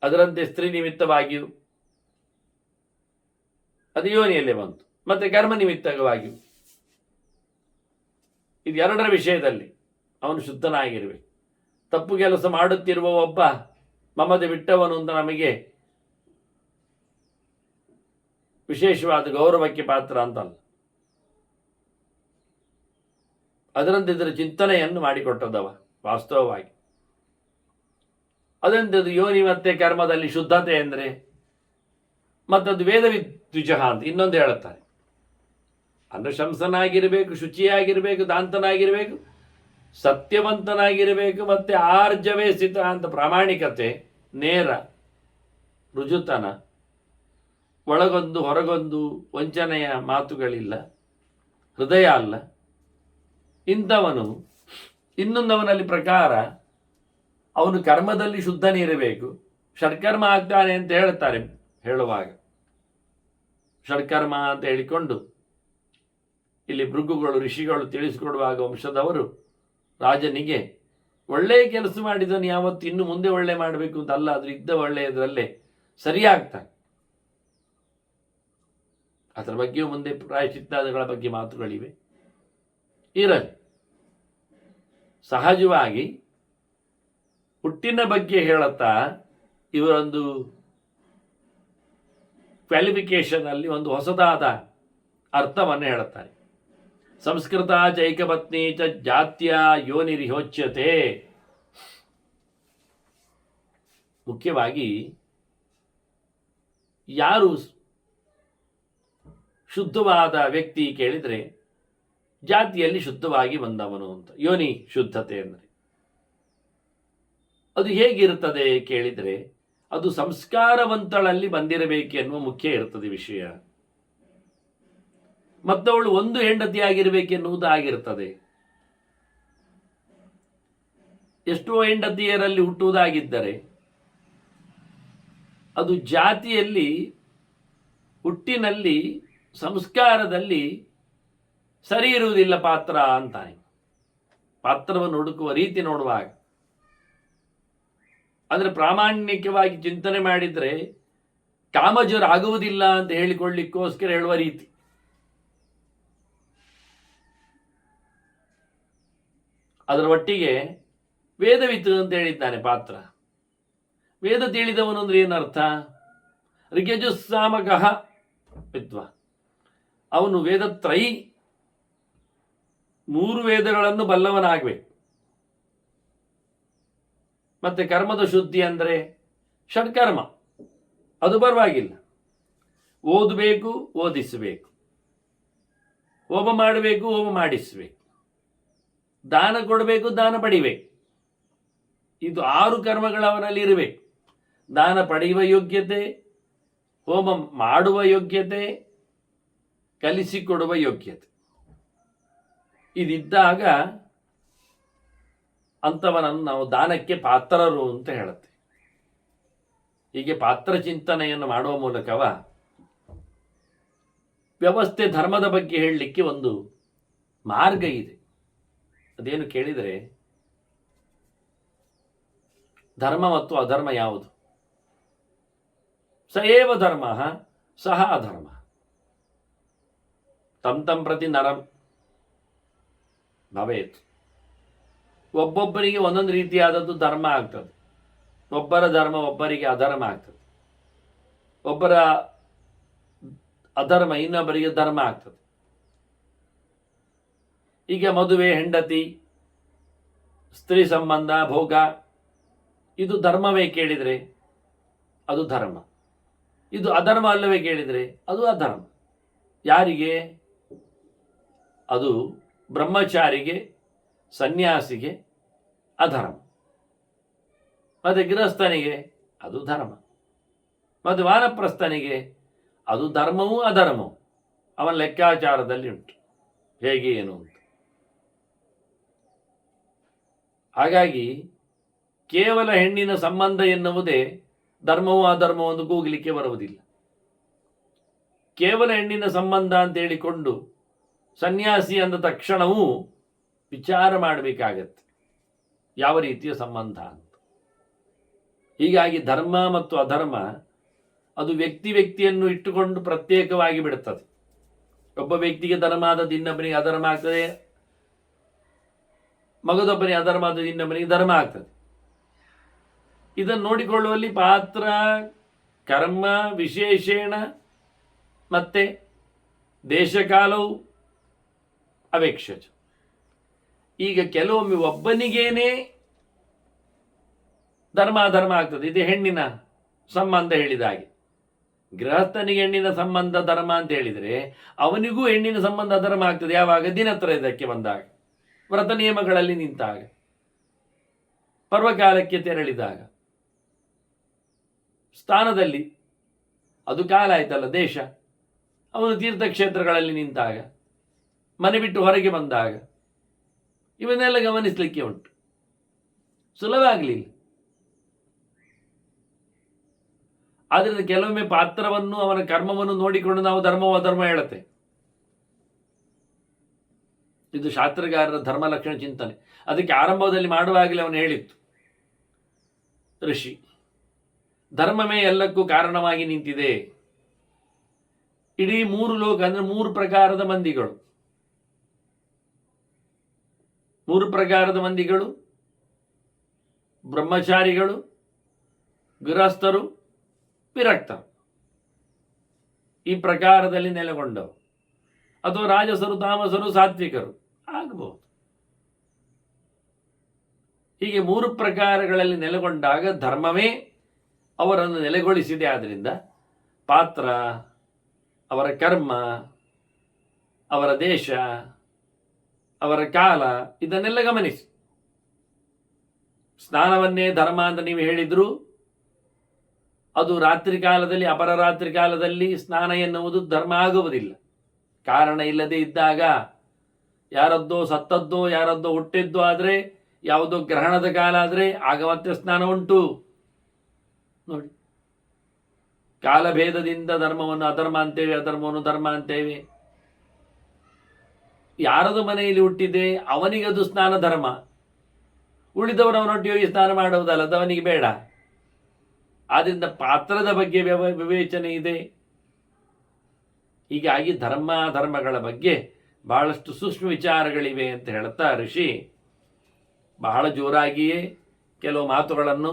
ಅದರಂತೆ ಸ್ತ್ರೀ ನಿಮಿತ್ತವಾಗಿಯೂ ಅದು ಯೋನಿಯಲ್ಲೇ ಬಂತು. ಮತ್ತೆ ಕರ್ಮ ನಿಮಿತ್ತವಾಗಿಯೂ ಇದೆರಡರ ವಿಷಯದಲ್ಲಿ ಅವನು ಶುದ್ಧನಾಗಿರಬೇಕು. ತಪ್ಪು ಕೆಲಸ ಮಾಡುತ್ತಿರುವ ಒಬ್ಬ ಮಮತೆ ಬಿಟ್ಟವನು ಅಂತ ನಮಗೆ ವಿಶೇಷವಾದ ಗೌರವಕ್ಕೆ ಪಾತ್ರ ಅಂತಲ್ಲ. ಅದರಂತೆ ಇದರ ಚಿಂತನೆಯನ್ನು ಮಾಡಿಕೊಟ್ಟದವ ವಾಸ್ತವವಾಗಿ. ಅದಂಥದ್ದು ಯೋನಿ ಮತ್ತೆ ಕರ್ಮದಲ್ಲಿ ಶುದ್ಧತೆ ಅಂದರೆ ಮತ್ತದು ವೇದವಿದ್ವಿಜ ಅಂತ ಇನ್ನೊಂದು ಹೇಳುತ್ತಾರೆ. ಅಂದರೆ ಶಂಸನಾಗಿರಬೇಕು, ಶುಚಿಯಾಗಿರಬೇಕು, ದಾಂತನಾಗಿರಬೇಕು, ಸತ್ಯವಂತನಾಗಿರಬೇಕು, ಮತ್ತೆ ಆರ್ಜವೇಸಿತ ಅಂತ ಪ್ರಾಮಾಣಿಕತೆ, ನೇರ, ರುಜುತನ, ಒಳಗೊಂದು ಹೊರಗೊಂದು ವಂಚನೆಯ ಮಾತುಗಳಿಲ್ಲ, ಹೃದಯ ಅಲ್ಲ. ಇಂಥವನು ಇನ್ನೊಂದವನಲ್ಲಿ ಪ್ರಕಾರ ಅವನು ಕರ್ಮದಲ್ಲಿ ಶುದ್ಧನಿರಬೇಕು. ಷಡ್ಕರ್ಮ ಆಗ್ತಾನೆ ಅಂತ ಹೇಳ್ತಾರೆ ಹೇಳುವಾಗ. ಷಡ್ಕರ್ಮ ಅಂತ ಹೇಳಿಕೊಂಡು ಇಲ್ಲಿ ಭೃಗುಗಳು ಋಷಿಗಳು ತಿಳಿಸಿಕೊಡುವಾಗ ವಂಶದವರು ರಾಜನಿಗೆ ಒಳ್ಳೆಯ ಕೆಲಸ ಮಾಡಿದನು ಯಾವತ್ತು ಇನ್ನು ಮುಂದೆ ಒಳ್ಳೆ ಮಾಡಬೇಕು ಅಂತ ಅಲ್ಲ, ಅದ್ರ ಇದ್ದ ಒಳ್ಳೆಯದರಲ್ಲೇ ಸರಿಯಾಗ್ತಾನೆ. ಅದರ ಬಗ್ಗೆಯೂ ಮುಂದೆ ಪ್ರಾಯಶ್ಚಿತ್ತಾದಿಗಳ ಬಗ್ಗೆ ಮಾತುಗಳಿವೆ. ಇರಲಿ, ಸಹಜವಾಗಿ ಹುಟ್ಟಿನ ಬಗ್ಗೆ ಹೇಳುತ್ತಾ ಇವರೊಂದು ಕ್ವಾಲಿಫಿಕೇಶನ್ ಅಲ್ಲಿ ಒಂದು ಹೊಸದಾದ ಅರ್ಥವನ್ನು ಹೇಳುತ್ತಾರೆ. ಸಂಸ್ಕೃತ ಚೈಕಪತ್ನಿ ಚ ಜಾತ್ಯ ಯೋನಿರಿಹೋಚ್ಯತೆ. ಮುಖ್ಯವಾಗಿ ಯಾರು ಶುದ್ಧವಾದ ವ್ಯಕ್ತಿ ಕೇಳಿದರೆ ಜಾತಿಯಲ್ಲಿ ಶುದ್ಧವಾಗಿ ಬಂದವನು ಅಂತ. ಯೋನಿ ಶುದ್ಧತೆ ಅಂದರೆ ಅದು ಹೇಗಿರುತ್ತದೆ ಕೇಳಿದರೆ ಅದು ಸಂಸ್ಕಾರವಂತಳಲ್ಲಿ ಬಂದಿರಬೇಕೆನ್ನುವ ಮುಖ್ಯ ಇರ್ತದೆ ವಿಷಯ. ಮತ್ತವಳು ಒಂದು ಹೆಂಡತಿಯಾಗಿರಬೇಕೆನ್ನುವುದು ಆಗಿರ್ತದೆ. ಎಷ್ಟೋ ಹೆಂಡತಿಯರಲ್ಲಿ ಹುಟ್ಟುವುದಾಗಿದ್ದರೆ ಅದು ಜಾತಿಯಲ್ಲಿ, ಹುಟ್ಟಿನಲ್ಲಿ, ಸಂಸ್ಕಾರದಲ್ಲಿ ಸರಿ ಇರುವುದಿಲ್ಲ ಪಾತ್ರ ಅಂತಾನೆ. ಪಾತ್ರವನ್ನು ಹುಡುಕುವ ರೀತಿ ನೋಡುವಾಗ ಅಂದರೆ ಪ್ರಾಮಾಣಿಕವಾಗಿ ಚಿಂತನೆ ಮಾಡಿದರೆ ಕಾಮಜರು ಆಗುವುದಿಲ್ಲ ಅಂತ ಹೇಳಿಕೊಳ್ಳಿಕ್ಕೋಸ್ಕರ ಹೇಳುವ ರೀತಿ. ಅದರ ಒಟ್ಟಿಗೆ ವೇದವಿತ್ತು ಅಂತ ಹೇಳಿದ್ದಾನೆ ಪಾತ್ರ. ವೇದ ತಿಳಿದವನು ಅಂದ್ರೆ ಏನರ್ಥ? ಋಗ್ಯಜುಸ್ಸಾಮಕಃ ವಿದ್ವ, ಅವನು ವೇದತ್ರಯಿ, 3 ವೇದಗಳನ್ನು ಬಲ್ಲವನಾಗಬೇಕು. ಮತ್ತೆ ಕರ್ಮದ ಶುದ್ಧಿ ಅಂದರೆ ಷಡ್ಕರ್ಮ, ಅದು ಪರವಾಗಿಲ್ಲ. ಓದಬೇಕು, ಓದಿಸಬೇಕು, ಹೋಮ ಮಾಡಬೇಕು, ಹೋಮ ಮಾಡಿಸಬೇಕು, ದಾನ ಕೊಡಬೇಕು, ದಾನ ಪಡಿಬೇಕು. ಇದು 6 ಕರ್ಮಗಳು ಅವನಲ್ಲಿ ಇರಬೇಕು. ದಾನ ಪಡೆಯುವ ಯೋಗ್ಯತೆ, ಹೋಮ ಮಾಡುವ ಯೋಗ್ಯತೆ, ಕಲಿಸಿಕೊಡುವ ಯೋಗ್ಯತೆ ಇದಿದ್ದಾಗ ಅಂಥವನನ್ನು ನಾವು ದಾನಕ್ಕೆ ಪಾತ್ರರು ಅಂತ ಹೇಳುತ್ತೆ. ಹೀಗೆ ಪಾತ್ರ ಚಿಂತನೆಯನ್ನು ಮಾಡುವ ಮೂಲಕವ ವ್ಯವಸ್ಥೆ ಧರ್ಮದ ಬಗ್ಗೆ ಹೇಳಲಿಕ್ಕೆ ಒಂದು ಮಾರ್ಗ ಇದೆ. ಅದೇನು ಕೇಳಿದರೆ ಧರ್ಮ ಮತ್ತು ಅಧರ್ಮ ಯಾವುದು? ಸ ಏವ ಧರ್ಮ ಸಹ ಅಧರ್ಮ ತಂ ಪ್ರತಿ ನರಂ ಭವೇತ್. ಒಬ್ಬೊಬ್ಬರಿಗೆ ಒಂದೊಂದು ರೀತಿಯಾದದ್ದು ಧರ್ಮ ಆಗ್ತದೆ. ಒಬ್ಬರ ಧರ್ಮ ಒಬ್ಬರಿಗೆ ಅಧರ್ಮ ಆಗ್ತದೆ. ಒಬ್ಬರ ಅಧರ್ಮ ಇನ್ನೊಬ್ಬರಿಗೆ ಧರ್ಮ ಆಗ್ತದೆ. ಈಗ ಮದುವೆ, ಹೆಂಡತಿ, ಸ್ತ್ರೀ ಸಂಬಂಧ, ಭೋಗ, ಇದು ಧರ್ಮವೇ ಕೇಳಿದರೆ ಅದು ಧರ್ಮ. ಇದು ಅಧರ್ಮ ಅಲ್ಲವೇ ಕೇಳಿದರೆ ಅದು ಅಧರ್ಮ. ಯಾರಿಗೆ? ಅದು ಬ್ರಹ್ಮಚಾರಿಗೆ, ಸನ್ಯಾಸಿಗೆ ಅಧರ್ಮ. ಮತ್ತು ಗೃಹಸ್ಥನಿಗೆ ಅದು ಧರ್ಮ. ಮತ್ತು ವಾನಪ್ರಸ್ಥನಿಗೆ ಅದು ಧರ್ಮವೂ ಅಧರ್ಮವೂ ಅವನ ಲೆಕ್ಕಾಚಾರದಲ್ಲಿ ಉಂಟು, ಹೇಗೆ ಏನು ಅಂತ. ಹಾಗಾಗಿ ಕೇವಲ ಹೆಣ್ಣಿನ ಸಂಬಂಧ ಎನ್ನುವುದೇ ಧರ್ಮವೂ ಅಧರ್ಮವೂ ಒಂದು ಕೂಗಲಿಕ್ಕೆ ಬರುವುದಿಲ್ಲ. ಕೇವಲ ಹೆಣ್ಣಿನ ಸಂಬಂಧ ಅಂತ ಹೇಳಿಕೊಂಡು ಸನ್ಯಾಸಿ ಅಂದ ತಕ್ಷಣವೂ ವಿಚಾರ ಮಾಡಬೇಕಾಗತ್ತೆ ಯಾವ ರೀತಿಯ ಸಂಬಂಧ ಅಂತ. ಹೀಗಾಗಿ ಧರ್ಮ ಮತ್ತು ಅಧರ್ಮ ಅದು ವ್ಯಕ್ತಿಯನ್ನು ಇಟ್ಟುಕೊಂಡು ಪ್ರತ್ಯೇಕವಾಗಿ ಬಿಡುತ್ತದೆ. ಒಬ್ಬ ವ್ಯಕ್ತಿಗೆ ಧರ್ಮ ಆದದ್ದು ಇನ್ನೊಬ್ಬನಿಗೆ ಅಧರ್ಮ ಆಗ್ತದೆ, ಮಗದೊಬ್ಬನಿಗೆ ಅಧರ್ಮ ಆದದ್ದು ಇನ್ನೊಬ್ಬನಿಗೆ ಧರ್ಮ ಆಗ್ತದೆ. ಇದನ್ನು ನೋಡಿಕೊಳ್ಳುವಲ್ಲಿ ಪಾತ್ರ ಕರ್ಮ ವಿಶೇಷೇಣ ಮತ್ತೆ ದೇಶಕಾಲವು ಅವೇಕ್ಷಜ. ಈಗ ಕೆಲವೊಮ್ಮೆ ಒಬ್ಬನಿಗೇನೆ ಧರ್ಮಾಧರ್ಮ ಆಗ್ತದೆ. ಇದು ಹೆಣ್ಣಿನ ಸಂಬಂಧ ಹೇಳಿದ ಹಾಗೆ, ಗೃಹಸ್ಥನಿಗೆ ಹೆಣ್ಣಿನ ಸಂಬಂಧ ಧರ್ಮ ಅಂತ ಹೇಳಿದರೆ ಅವನಿಗೂ ಹೆಣ್ಣಿನ ಸಂಬಂಧ ಧರ್ಮ ಆಗ್ತದೆ. ಯಾವಾಗ? ದಿನತ್ರಯದಕ್ಕೆ ಬಂದಾಗ, ವ್ರತ ನಿಯಮಗಳಲ್ಲಿ ನಿಂತಾಗ, ಪರ್ವಕಾಲಕ್ಕೆ ತೆರಳಿದಾಗ, ಸ್ಥಾನದಲ್ಲಿ ಅದು ಕಾಲ ಆಯ್ತಲ್ಲ, ದೇಶ, ಅವನು ತೀರ್ಥಕ್ಷೇತ್ರಗಳಲ್ಲಿ ನಿಂತಾಗ, ಮನೆ ಬಿಟ್ಟು ಹೊರಗೆ ಬಂದಾಗ, ಇವನ್ನೆಲ್ಲ ಗಮನಿಸಲಿಕ್ಕೆ ಉಂಟು. ಸುಲಭ ಆಗಲಿಲ್ಲ. ಆದ್ದರಿಂದ ಕೆಲವೊಮ್ಮೆ ಪಾತ್ರವನ್ನು ಅವನ ಕರ್ಮವನ್ನು ನೋಡಿಕೊಂಡು ನಾವು ಧರ್ಮವೋ ಅಧರ್ಮ ಹೇಳುತ್ತೆ. ಇದು ಶಾಸ್ತ್ರಗಾರರ ಧರ್ಮ ಲಕ್ಷಣ ಚಿಂತನೆ. ಅದಕ್ಕೆ ಆರಂಭದಲ್ಲಿ ಮಾಡುವಾಗಲೇ ಅವನು ಹೇಳಿತ್ತು, ಋಷಿ ಧರ್ಮವೇ ಎಲ್ಲಕ್ಕೂ ಕಾರಣವಾಗಿ ನಿಂತಿದೆ. ಇಡೀ 3 ಲೋಕ ಅಂದರೆ 3 ಪ್ರಕಾರದ ಮಂದಿಗಳು, 3 ಪ್ರಕಾರದ ಮಂದಿಗಳು, ಬ್ರಹ್ಮಚಾರಿಗಳು, ಗೃಹಸ್ಥರು, ವಿರಕ್ತರು, ಈ ಪ್ರಕಾರದಲ್ಲಿ ನೆಲೆಗೊಂಡವು. ಅಥವಾ ರಾಜಸರು, ತಾಮಸರು, ಸಾತ್ವಿಕರು ಆಗಬಹುದು. ಹೀಗೆ 3 ಪ್ರಕಾರಗಳಲ್ಲಿ ನೆಲೆಗೊಂಡಾಗ ಧರ್ಮವೇ ಅವರನ್ನು ನೆಲೆಗೊಳಿಸಿದೆ. ಆದ್ದರಿಂದ ಪಾತ್ರ, ಅವರ ಕರ್ಮ, ಅವರ ದೇಶ, ಅವರ ಕಾಲ, ಇದನ್ನೆಲ್ಲ ಗಮನಿಸಿ. ಸ್ನಾನವನ್ನೇ ಧರ್ಮ ಅಂತ ನೀವು ಹೇಳಿದ್ರು, ಅದು ರಾತ್ರಿ ಕಾಲದಲ್ಲಿ, ಅಪರರಾತ್ರಿ ಕಾಲದಲ್ಲಿ ಸ್ನಾನ ಎನ್ನುವುದು ಧರ್ಮ ಆಗುವುದಿಲ್ಲ. ಕಾರಣ ಇಲ್ಲದೆ ಇದ್ದಾಗ, ಯಾರದ್ದೋ ಸತ್ತದ್ದೋ ಯಾರದ್ದೋ ಹುಟ್ಟಿದ್ದೋ ಆದರೆ, ಯಾವುದೋ ಗ್ರಹಣದ ಕಾಲ ಆದರೆ ಆಗ ಮತ್ತೆ ಸ್ನಾನ ಉಂಟು. ನೋಡಿ, ಕಾಲಭೇದದಿಂದ ಧರ್ಮವನ್ನು ಅಧರ್ಮ ಅಂತೇವೆ, ಅಧರ್ಮವನ್ನು ಧರ್ಮ ಅಂತೇವೆ. ಯಾರದು ಮನೆಯಲ್ಲಿ ಹುಟ್ಟಿದೆ ಅವನಿಗದು ಸ್ನಾನ ಧರ್ಮ, ಉಳಿದವರು ಅವನೊಟ್ಟಿಗೆ ಹೋಗಿ ಸ್ನಾನ ಮಾಡುವುದಲ್ಲ, ಅದು ಅವನಿಗೆ ಬೇಡ. ಆದ್ದರಿಂದ ಪಾತ್ರದ ಬಗ್ಗೆ ವಿವೇಚನೆ ಇದೆ. ಹೀಗಾಗಿ ಧರ್ಮಗಳ ಬಗ್ಗೆ ಬಹಳಷ್ಟು ಸೂಕ್ಷ್ಮ ವಿಚಾರಗಳಿವೆ ಅಂತ ಹೇಳ್ತಾ ಋಷಿ ಬಹಳ ಜೋರಾಗಿಯೇ ಕೆಲವು ಮಾತುಗಳನ್ನು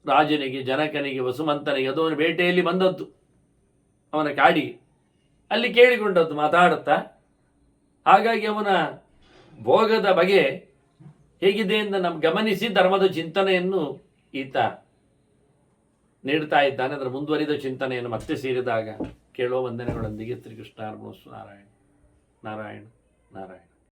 ರಾಜನಿಗೆ, ಜನಕನಿಗೆ, ವಸುಮಂತನಿಗೆ, ಅದು ಅವನ ಬೇಟೆಯಲ್ಲಿ ಬಂದದ್ದು, ಅವನ ಕಾಡಿಗೆ ಅಲ್ಲಿ ಕೇಳಿಕೊಂಡದ್ದು ಮಾತಾಡುತ್ತಾ. ಹಾಗಾಗಿ ಅವನ ಭೋಗದ ಬಗೆ ಹೇಗಿದೆ ಎಂದು ನಮ್ಗೆ ಗಮನಿಸಿ ಧರ್ಮದ ಚಿಂತನೆಯನ್ನು ಈತ ನೀಡ್ತಾ ಇದ್ದಾನೆ. ಅದರ ಮುಂದುವರಿದ ಚಿಂತನೆಯನ್ನು ಮತ್ತೆ ಸೇರಿದಾಗ ಕೇಳುವ ವಂದನೆಗಳೊಂದಿಗೆ ಶ್ರೀಕೃಷ್ಣ ಅರ್ಪಣಮಸ್ತು. ನಾರಾಯಣ ನಾರಾಯಣ ನಾರಾಯಣ.